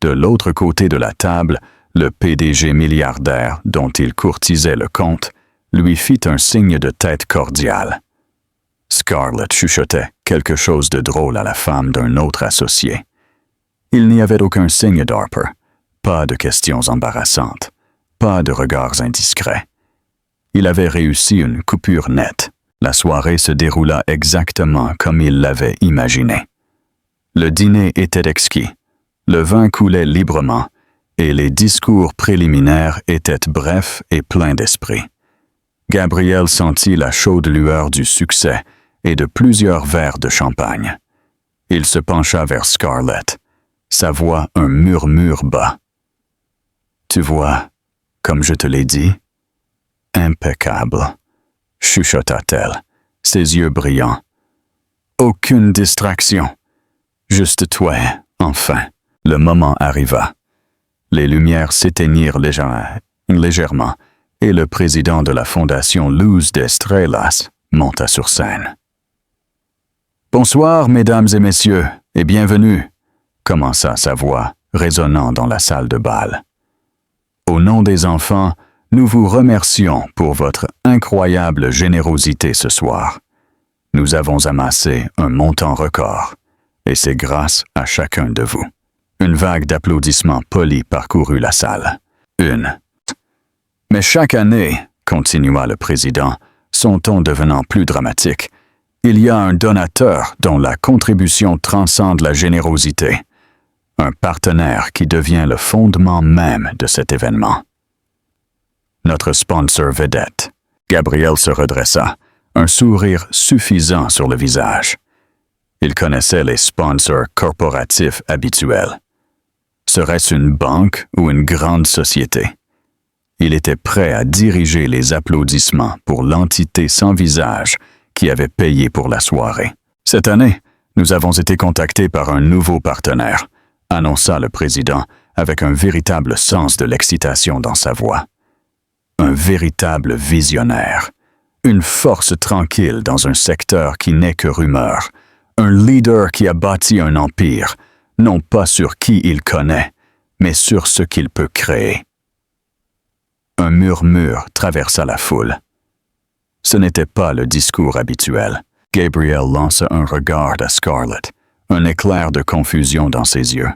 De l'autre côté de la table, le PDG milliardaire dont il courtisait le comte lui fit un signe de tête cordial. Scarlett chuchotait quelque chose de drôle à la femme d'un autre associé. Il n'y avait aucun signe d'Harper, pas de questions embarrassantes, pas de regards indiscrets. Il avait réussi une coupure nette. La soirée se déroula exactement comme il l'avait imaginé. Le dîner était exquis, le vin coulait librement, et les discours préliminaires étaient brefs et pleins d'esprit. Gabriel sentit la chaude lueur du succès et de plusieurs verres de champagne. Il se pencha vers Scarlett, sa voix un murmure bas. « Tu vois, comme je te l'ai dit, impeccable, » chuchota-t-elle, ses yeux brillants. « Aucune distraction. Juste toi, enfin. » Le moment arriva. Les lumières s'éteignirent légèrement et le président de la fondation Luz de Estrellas monta sur scène. « Bonsoir, mesdames et messieurs, et bienvenue », commença sa voix, résonnant dans la salle de bal. « Au nom des enfants, nous vous remercions pour votre incroyable générosité ce soir. Nous avons amassé un montant record, et c'est grâce à chacun de vous. » Une vague d'applaudissements polis parcourut la salle. Une. « Mais chaque année, » continua le président, son ton devenant plus dramatique, « il y a un donateur dont la contribution transcende la générosité. Un partenaire qui devient le fondement même de cet événement. Notre sponsor vedette. » Gabriel se redressa, un sourire suffisant sur le visage. Il connaissait les sponsors corporatifs habituels. Serait-ce une banque ou une grande société? Il était prêt à diriger les applaudissements pour l'entité sans visage qui avait payé pour la soirée. « Cette année, nous avons été contactés par un nouveau partenaire », annonça le président avec un véritable sens de l'excitation dans sa voix. Un véritable visionnaire, une force tranquille dans un secteur qui n'est que rumeur, un leader qui a bâti un empire, non pas sur qui il connaît, mais sur ce qu'il peut créer. Un murmure traversa la foule. Ce n'était pas le discours habituel. Gabriel lança un regard à Scarlett, un éclair de confusion dans ses yeux.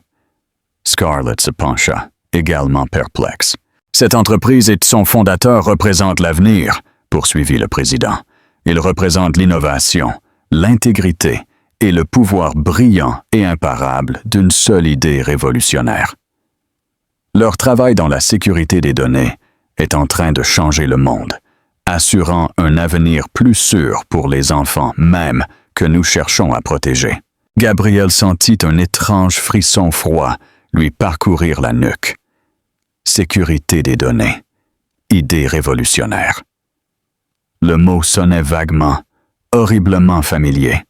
Scarlett se pencha, également perplexe. « Cette entreprise et son fondateur représentent l'avenir, » poursuivit le président. « Ils représentent l'innovation, l'intégrité et le pouvoir brillant et imparable d'une seule idée révolutionnaire. Leur travail dans la sécurité des données est en train de changer le monde, assurant un avenir plus sûr pour les enfants même que nous cherchons à protéger. Gabriel sentit un étrange frisson froid lui parcourir la nuque. Sécurité des données. Idée révolutionnaire. Le mot sonnait vaguement, horriblement familier.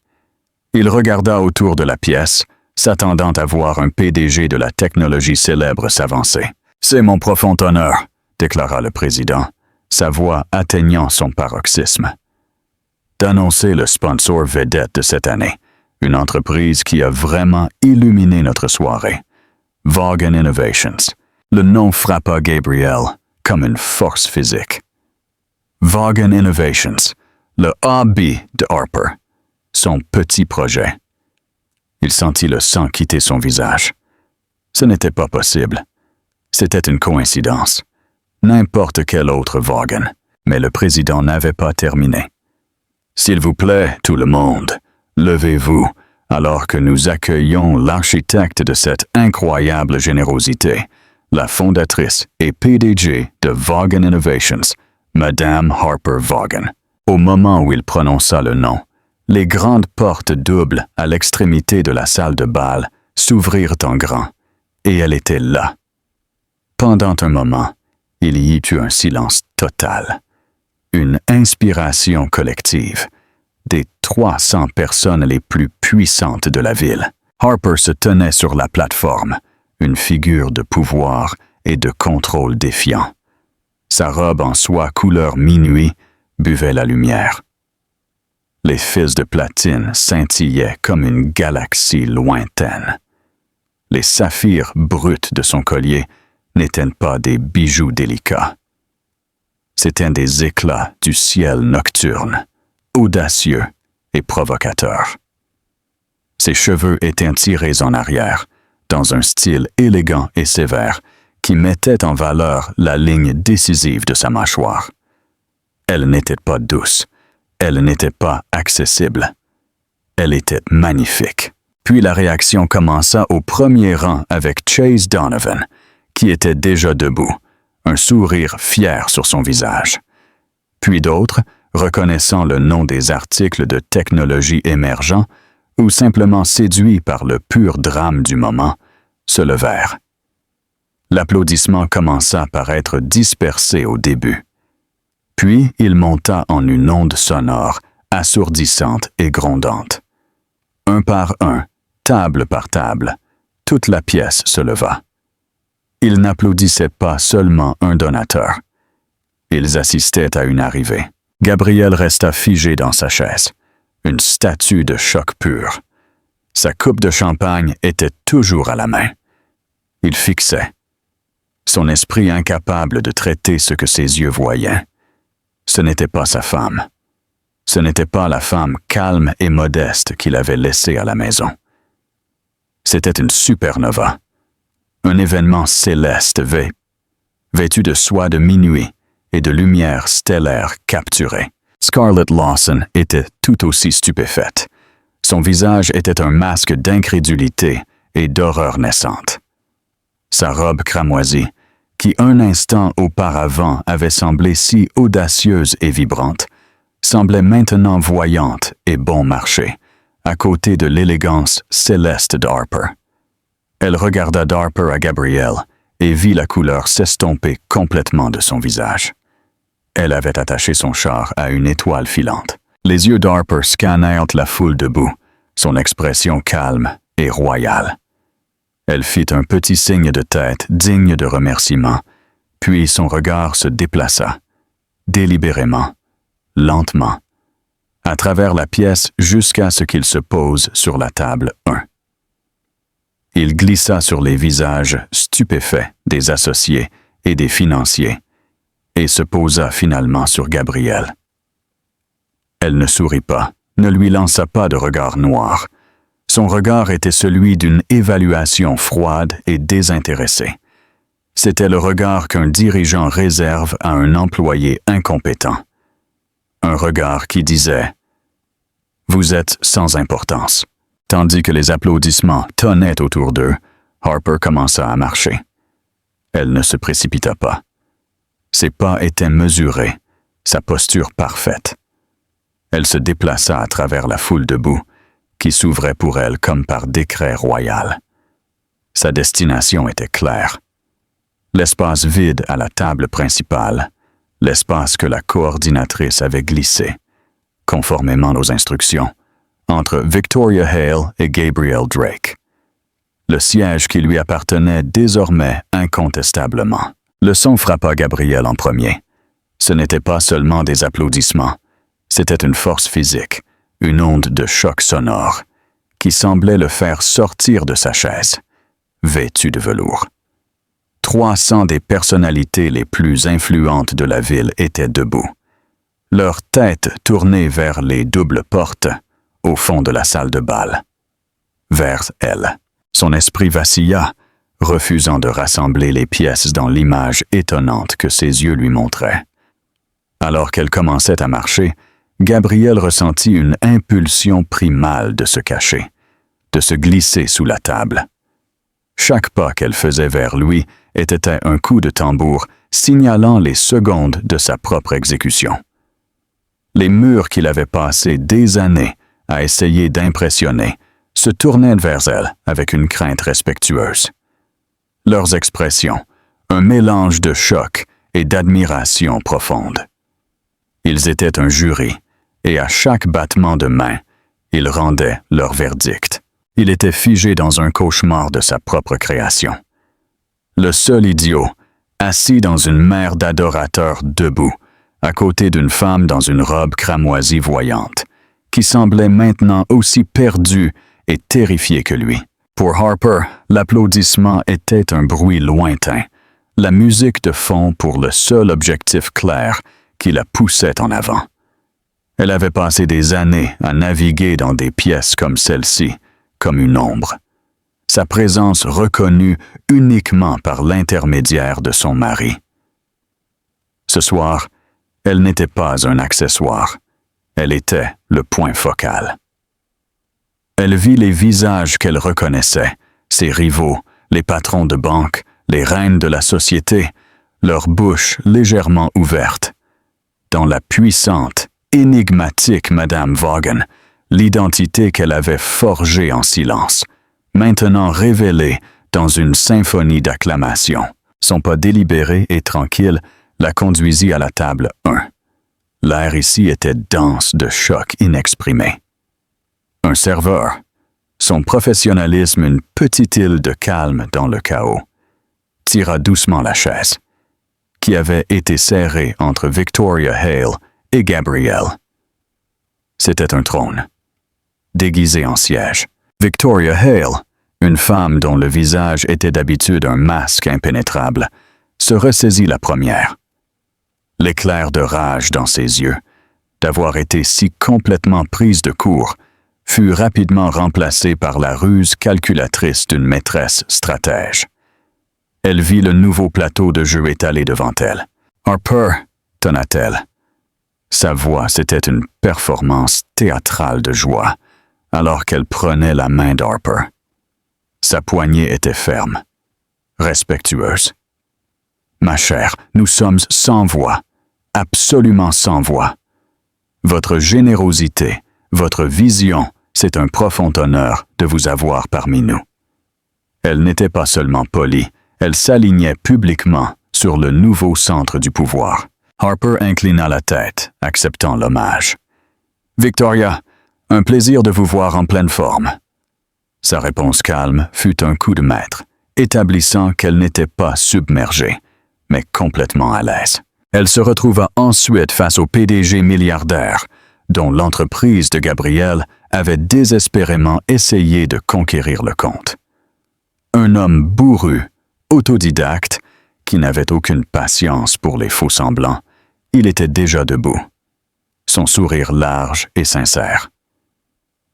Il regarda autour de la pièce, s'attendant à voir un PDG de la technologie célèbre s'avancer. « C'est mon profond honneur », déclara le président, sa voix atteignant son paroxysme, d'annoncer le sponsor vedette de cette année, une entreprise qui a vraiment illuminé notre soirée. Vaughan Innovations. Le nom frappa Gabriel comme une force physique. Vaughan Innovations, le AB de Harper, son petit projet. Il sentit le sang quitter son visage. Ce n'était pas possible. C'était une coïncidence. N'importe quel autre Vaughan, mais le président n'avait pas terminé. « S'il vous plaît, tout le monde, levez-vous, alors que nous accueillons l'architecte de cette incroyable générosité, la fondatrice et PDG de Vaughan Innovations, Madame Harper Vaughan. » Au moment où il prononça le nom, les grandes portes doubles à l'extrémité de la salle de bal s'ouvrirent en grand, et elle était là. Pendant un moment, il y eut un silence total, une inspiration collective, des 300 personnes les plus puissantes de la ville. Harper se tenait sur la plateforme, une figure de pouvoir et de contrôle défiant. Sa robe en soie couleur minuit buvait la lumière. Les fils de platine scintillaient comme une galaxie lointaine. Les saphirs bruts de son collier n'étaient pas des bijoux délicats. C'étaient des éclats du ciel nocturne, audacieux et provocateurs. Ses cheveux étaient tirés en arrière, dans un style élégant et sévère qui mettait en valeur la ligne décisive de sa mâchoire. Elle n'était pas douce, elle n'était pas accessible. Elle était magnifique. Puis la réaction commença au premier rang avec Chase Donovan, qui était déjà debout, un sourire fier sur son visage. Puis d'autres, reconnaissant le nom des articles de technologie émergents ou simplement séduits par le pur drame du moment, se levèrent. L'applaudissement commença par être dispersé au début. Puis il monta en une onde sonore, assourdissante et grondante. Un par un, table par table, toute la pièce se leva. Ils n'applaudissaient pas seulement un donateur. Ils assistaient à une arrivée. Gabriel resta figé dans sa chaise, une statue de choc pur. Sa coupe de champagne était toujours à la main. Il fixait, son esprit incapable de traiter ce que ses yeux voyaient. Ce n'était pas sa femme. Ce n'était pas la femme calme et modeste qu'il avait laissée à la maison. C'était une supernova, un événement céleste vêtu de soie de minuit et de lumière stellaire capturée. Scarlett Lawson était tout aussi stupéfaite. Son visage était un masque d'incrédulité et d'horreur naissante. Sa robe cramoisie, qui un instant auparavant avait semblé si audacieuse et vibrante, semblait maintenant voyante et bon marché, à côté de l'élégance céleste d'Harper. Elle regarda d'Harper à Gabriel et vit la couleur s'estomper complètement de son visage. Elle avait attaché son char à une étoile filante. Les yeux d'Harper scannèrent la foule debout, son expression calme et royale. Elle fit un petit signe de tête digne de remerciement, puis son regard se déplaça, délibérément, lentement, à travers la pièce jusqu'à ce qu'il se pose sur la table 1. Il glissa sur les visages stupéfaits des associés et des financiers et se posa finalement sur Gabriel. Elle ne sourit pas, ne lui lança pas de regard noir. Son regard était celui d'une évaluation froide et désintéressée. C'était le regard qu'un dirigeant réserve à un employé incompétent. Un regard qui disait « Vous êtes sans importance. Tandis que les applaudissements tonnaient autour d'eux, Harper commença à marcher. Elle ne se précipita pas. Ses pas étaient mesurés, sa posture parfaite. Elle se déplaça à travers la foule debout, qui s'ouvrait pour elle comme par décret royal. Sa destination était claire. L'espace vide à la table principale, l'espace que la coordinatrice avait glissé, conformément aux instructions, entre Victoria Hale et Gabriel Drake. Le siège qui lui appartenait désormais incontestablement. Le son frappa Gabriel en premier. Ce n'était pas seulement des applaudissements, c'était une force physique, une onde de choc sonore, qui semblait le faire sortir de sa chaise, vêtu de velours. 300 des personnalités les plus influentes de la ville étaient debout, leurs têtes tournées vers les doubles portes au fond de la salle de bal. Vers elle. Son esprit vacilla, refusant de rassembler les pièces dans l'image étonnante que ses yeux lui montraient. Alors qu'elle commençait à marcher, Gabriel ressentit une impulsion primale de se cacher, de se glisser sous la table. Chaque pas qu'elle faisait vers lui était un coup de tambour signalant les secondes de sa propre exécution. Les murs qu'il avait passés des années à essayer d'impressionner se tournaient vers elle avec une crainte respectueuse. Leurs expressions, un mélange de choc et d'admiration profonde. Ils étaient un jury, et à chaque battement de main, ils rendaient leur verdict. Il était figé dans un cauchemar de sa propre création. Le seul idiot, assis dans une mer d'adorateurs debout, à côté d'une femme dans une robe cramoisie voyante, qui semblait maintenant aussi perdue et terrifiée que lui. Pour Harper, l'applaudissement était un bruit lointain, la musique de fond pour le seul objectif clair qui la poussait en avant. Elle avait passé des années à naviguer dans des pièces comme celle-ci, comme une ombre. Sa présence reconnue uniquement par l'intermédiaire de son mari. Ce soir, elle n'était pas un accessoire. Elle était le point focal. Elle vit les visages qu'elle reconnaissait, ses rivaux, les patrons de banque, les reines de la société, leurs bouches légèrement ouvertes. Dans la puissante, énigmatique Madame Vaughan, l'identité qu'elle avait forgée en silence, maintenant révélée dans une symphonie d'acclamations. Son pas délibéré et tranquille la conduisit à la table 1. L'air ici était dense de choc inexprimé. Un serveur, son professionnalisme une petite île de calme dans le chaos, tira doucement la chaise, qui avait été serrée entre Victoria Hale et Gabriel. C'était un trône, déguisé en siège. Victoria Hale, une femme dont le visage était d'habitude un masque impénétrable, se ressaisit la première. L'éclair de rage dans ses yeux, d'avoir été si complètement prise de court, fut rapidement remplacé par la ruse calculatrice d'une maîtresse stratège. Elle vit le nouveau plateau de jeu étalé devant elle. « Harper » tonna-t-elle. Sa voix, c'était une performance théâtrale de joie, alors qu'elle prenait la main d'Harper. Sa poignée était ferme, respectueuse. « Ma chère, nous sommes sans voix, absolument sans voix. Votre générosité, votre vision, c'est un profond honneur de vous avoir parmi nous. » Elle n'était pas seulement polie, elle s'alignait publiquement sur le nouveau centre du pouvoir. Harper inclina la tête, acceptant l'hommage. « Victoria, un plaisir de vous voir en pleine forme. » Sa réponse calme fut un coup de maître, établissant qu'elle n'était pas submergée, mais complètement à l'aise. Elle se retrouva ensuite face au PDG milliardaire, dont l'entreprise de Gabriel avait désespérément essayé de conquérir le compte. Un homme bourru, autodidacte, qui n'avait aucune patience pour les faux-semblants, il était déjà debout, son sourire large et sincère.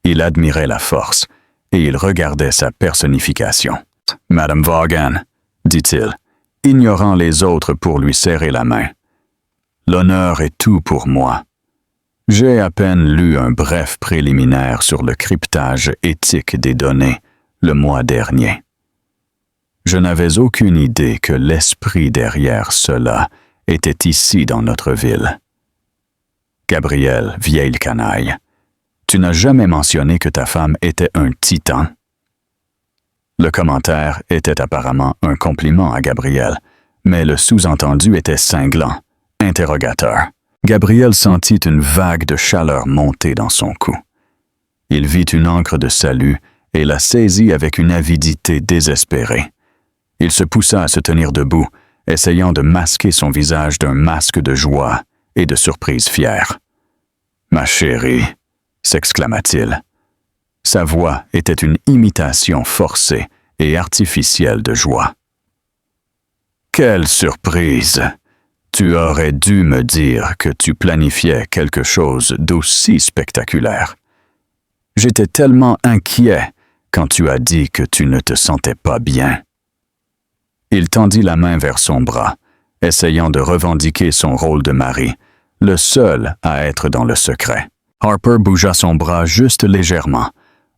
Il admirait la force, et il regardait sa personnification. « Madame Vaughan, » dit-il, ignorant les autres pour lui serrer la main. « L'honneur est tout pour moi. » J'ai à peine lu un bref préliminaire sur le cryptage éthique des données le mois dernier. Je n'avais aucune idée que l'esprit derrière cela était ici dans notre ville. Gabrielle, vieille canaille, tu n'as jamais mentionné que ta femme était un titan. Le commentaire était apparemment un compliment à Gabrielle, mais le sous-entendu était cinglant, interrogateur. Gabriel sentit une vague de chaleur monter dans son cou. Il vit une encre de salut et la saisit avec une avidité désespérée. Il se poussa à se tenir debout, essayant de masquer son visage d'un masque de joie et de surprise fière. « Ma chérie !» s'exclama-t-il. Sa voix était une imitation forcée et artificielle de joie. « Quelle surprise! Tu aurais dû me dire que tu planifiais quelque chose d'aussi spectaculaire. J'étais tellement inquiet quand tu as dit que tu ne te sentais pas bien. » Il tendit la main vers son bras, essayant de revendiquer son rôle de mari, le seul à être dans le secret. Harper bougea son bras juste légèrement,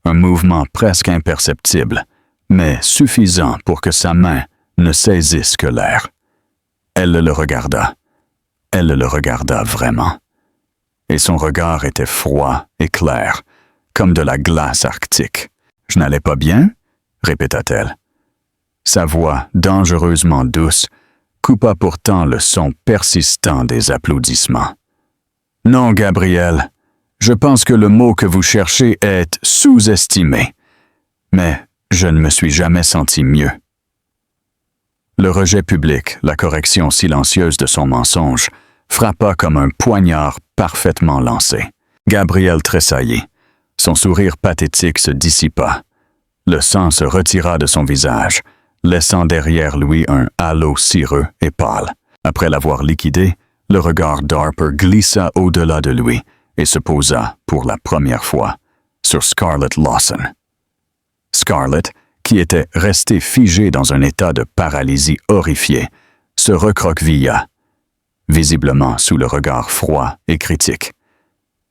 un mouvement presque imperceptible, mais suffisant pour que sa main ne saisisse que l'air. Elle le regarda. Elle le regarda vraiment. Et son regard était froid et clair, comme de la glace arctique. « Je n'allais pas bien ?» répéta-t-elle. Sa voix, dangereusement douce, coupa pourtant le son persistant des applaudissements. « Non, Gabriel, je pense que le mot que vous cherchez est sous-estimé. Mais je ne me suis jamais senti mieux. » Le rejet public, la correction silencieuse de son mensonge, frappa comme un poignard parfaitement lancé. Gabriel tressaillit. Son sourire pathétique se dissipa. Le sang se retira de son visage, laissant derrière lui un halo cireux et pâle. Après l'avoir liquidé, le regard d'Harper glissa au-delà de lui et se posa, pour la première fois, sur Scarlett Lawson. Scarlett, qui était restée figée dans un état de paralysie horrifiée, se recroquevilla, visiblement sous le regard froid et critique.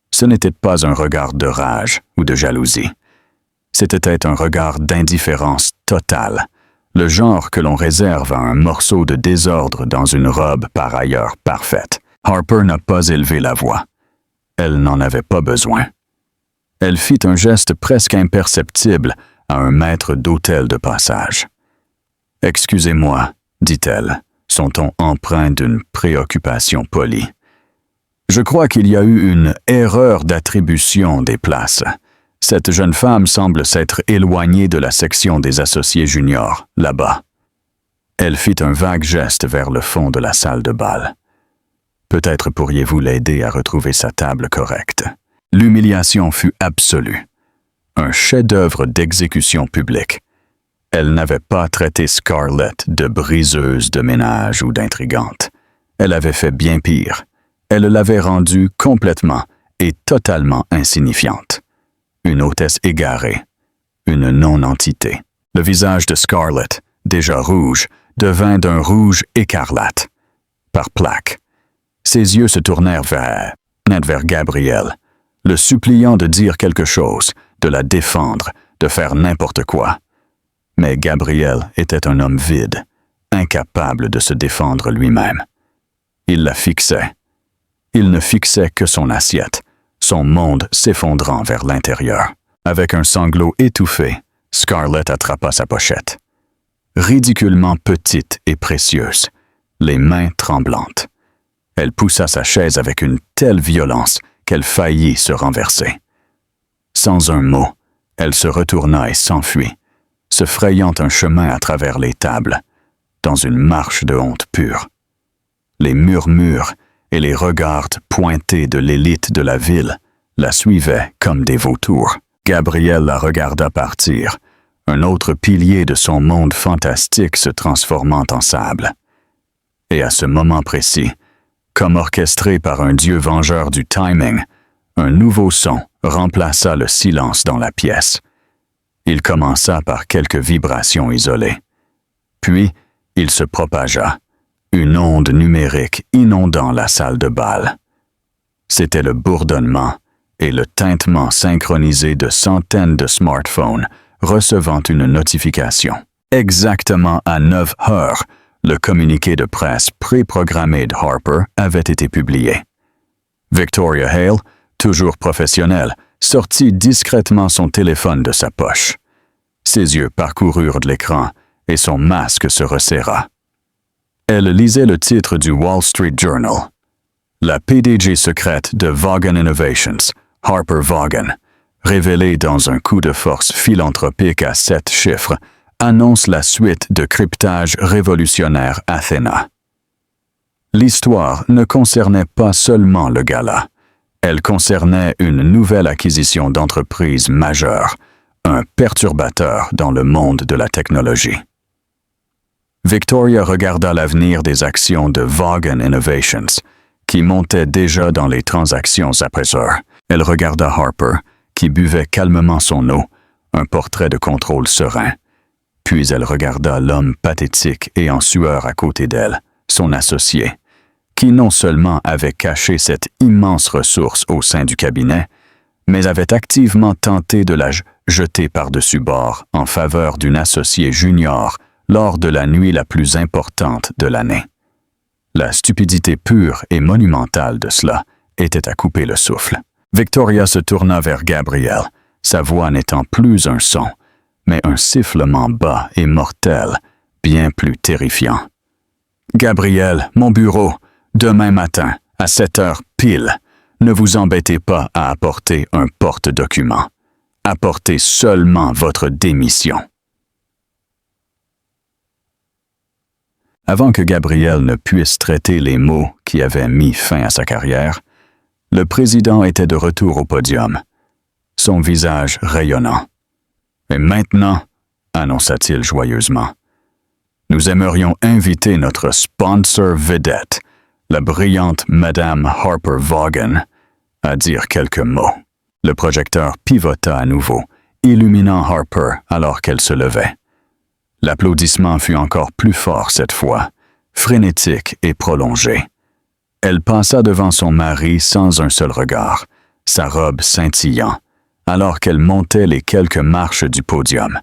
Ce n'était pas un regard de rage ou de jalousie. C'était un regard d'indifférence totale, le genre que l'on réserve à un morceau de désordre dans une robe par ailleurs parfaite. Harper n'a pas élevé la voix. Elle n'en avait pas besoin. Elle fit un geste presque imperceptible à un maître d'hôtel de passage. « Excusez-moi, » dit-elle, son ton empreint d'une préoccupation polie. « Je crois qu'il y a eu une erreur d'attribution des places. Cette jeune femme semble s'être éloignée de la section des associés juniors, là-bas. » Elle fit un vague geste vers le fond de la salle de bal. « Peut-être pourriez-vous l'aider à retrouver sa table correcte. » L'humiliation fut absolue. Un chef-d'œuvre d'exécution publique. Elle n'avait pas traité Scarlett de briseuse de ménage ou d'intrigante. Elle avait fait bien pire. Elle l'avait rendue complètement et totalement insignifiante. Une hôtesse égarée. Une non-entité. Le visage de Scarlett, déjà rouge, devint d'un rouge écarlate. Par plaques. Ses yeux se tournèrent vers Gabriel, le suppliant de dire quelque chose, de la défendre, de faire n'importe quoi. Mais Gabriel était un homme vide, incapable de se défendre lui-même. Il la fixait. Il ne fixait que son assiette, son monde s'effondrant vers l'intérieur. Avec un sanglot étouffé, Scarlett attrapa sa pochette. Ridiculement petite et précieuse, les mains tremblantes. Elle poussa sa chaise avec une telle violence qu'elle faillit se renverser. Sans un mot, elle se retourna et s'enfuit, se frayant un chemin à travers les tables, dans une marche de honte pure. Les murmures et les regards pointés de l'élite de la ville la suivaient comme des vautours. Gabriel la regarda partir, un autre pilier de son monde fantastique se transformant en sable. Et à ce moment précis, comme orchestré par un dieu vengeur du timing, un nouveau son remplaça le silence dans la pièce. Il commença par quelques vibrations isolées. Puis, il se propagea, une onde numérique inondant la salle de bal. C'était le bourdonnement et le tintement synchronisé de centaines de smartphones recevant une notification. Exactement à 9 heures, le communiqué de presse préprogrammé de Harper avait été publié. Victoria Hale, toujours professionnelle, sortit discrètement son téléphone de sa poche. Ses yeux parcoururent de l'écran et son masque se resserra. Elle lisait le titre du Wall Street Journal. La PDG secrète de Vaughan Innovations, Harper Vaughan, révélée dans un coup de force philanthropique à 7 chiffres, annonce la suite de cryptage révolutionnaire Athena. L'histoire ne concernait pas seulement le gala. Elle concernait une nouvelle acquisition d'entreprise majeure, un perturbateur dans le monde de la technologie. Victoria regarda l'avenir des actions de Vaughan Innovations, qui montaient déjà dans les transactions après heure. Elle regarda Harper, qui buvait calmement son eau, un portrait de contrôle serein. Puis elle regarda l'homme pathétique et en sueur à côté d'elle, son associé, qui non seulement avait caché cette immense ressource au sein du cabinet, mais avait activement tenté de la jeter par-dessus bord en faveur d'une associée junior lors de la nuit la plus importante de l'année. La stupidité pure et monumentale de cela était à couper le souffle. Victoria se tourna vers Gabriel, sa voix n'étant plus un son, mais un sifflement bas et mortel, bien plus terrifiant. « Gabriel, mon bureau, demain matin, à 7 heures pile, ne vous embêtez pas à apporter un porte-document. Apportez seulement votre démission. » Avant que Gabriel ne puisse traiter les mots qui avaient mis fin à sa carrière, le président était de retour au podium, son visage rayonnant. « Et maintenant, annonça-t-il joyeusement, nous aimerions inviter notre sponsor vedette, la brillante Madame Harper Vaughan, à dire quelques mots. » Le projecteur pivota à nouveau, illuminant Harper alors qu'elle se levait. L'applaudissement fut encore plus fort cette fois, frénétique et prolongé. Elle passa devant son mari sans un seul regard, sa robe scintillant, alors qu'elle montait les quelques marches du podium.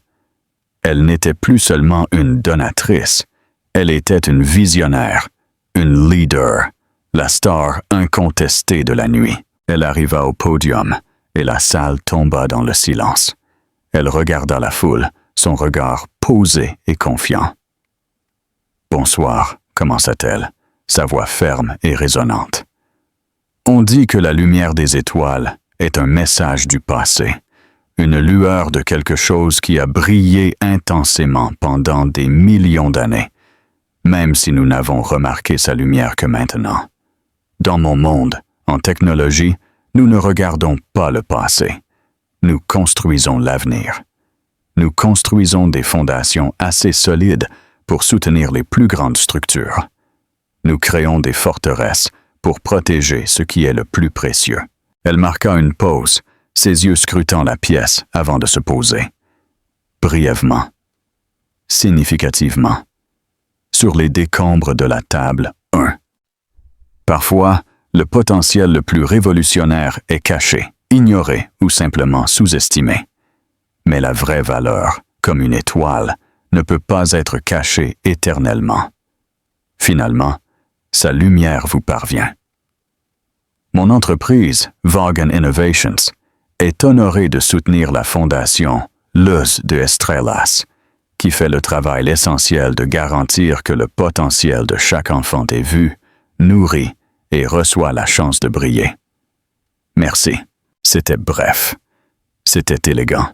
Elle n'était plus seulement une donatrice, elle était une visionnaire, une leader, la star incontestée de la nuit. Elle arriva au podium et la salle tomba dans le silence. Elle regarda la foule, son regard posé et confiant. « Bonsoir », commença-t-elle, sa voix ferme et résonnante. « On dit que la lumière des étoiles est un message du passé, une lueur de quelque chose qui a brillé intensément pendant des millions d'années, même si nous n'avons remarqué sa lumière que maintenant. Dans mon monde, en technologie, nous ne regardons pas le passé, nous construisons l'avenir. Nous construisons des fondations assez solides pour soutenir les plus grandes structures. Nous créons des forteresses pour protéger ce qui est le plus précieux. » Elle marqua une pause, ses yeux scrutant la pièce avant de se poser. Brièvement, significativement, sur les décombres de la table 1. Parfois, le potentiel le plus révolutionnaire est caché, ignoré ou simplement sous-estimé. Mais la vraie valeur, comme une étoile, ne peut pas être cachée éternellement. Finalement, sa lumière vous parvient. Mon entreprise, Vaughan Innovations, est honorée de soutenir la fondation Luz de Estrellas, qui fait le travail essentiel de garantir que le potentiel de chaque enfant est vu, nourri et reçoit la chance de briller. Merci. C'était bref. C'était élégant.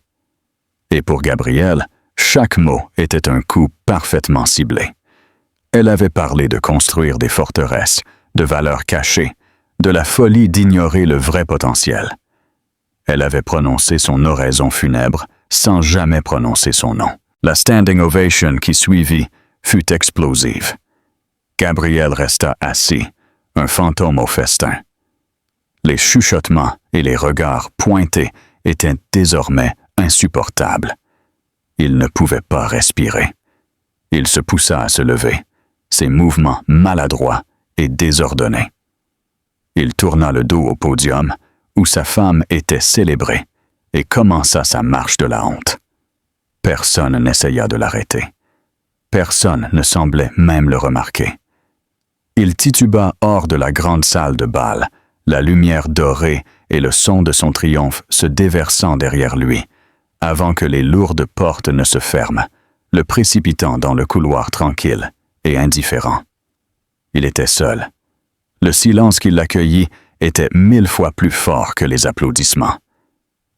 Et pour Gabrielle, chaque mot était un coup parfaitement ciblé. Elle avait parlé de construire des forteresses, de valeurs cachées, de la folie d'ignorer le vrai potentiel. Elle avait prononcé son oraison funèbre sans jamais prononcer son nom. La standing ovation qui suivit fut explosive. Gabriel resta assis, un fantôme au festin. Les chuchotements et les regards pointés étaient désormais insupportables. Il ne pouvait pas respirer. Il se poussa à se lever, ses mouvements maladroits et désordonnés. Il tourna le dos au podium, où sa femme était célébrée, et commença sa marche de la honte. Personne n'essaya de l'arrêter. Personne ne semblait même le remarquer. Il tituba hors de la grande salle de bal, la lumière dorée et le son de son triomphe se déversant derrière lui, avant que les lourdes portes ne se ferment, le précipitant dans le couloir tranquille et indifférent. Il était seul. Le silence qui l'accueillit était 1000 fois plus fort que les applaudissements.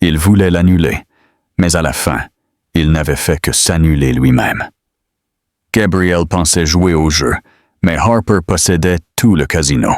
Il voulait l'annuler, mais à la fin, il n'avait fait que s'annuler lui-même. Gabriel pensait jouer au jeu, mais Harper possédait tout le casino.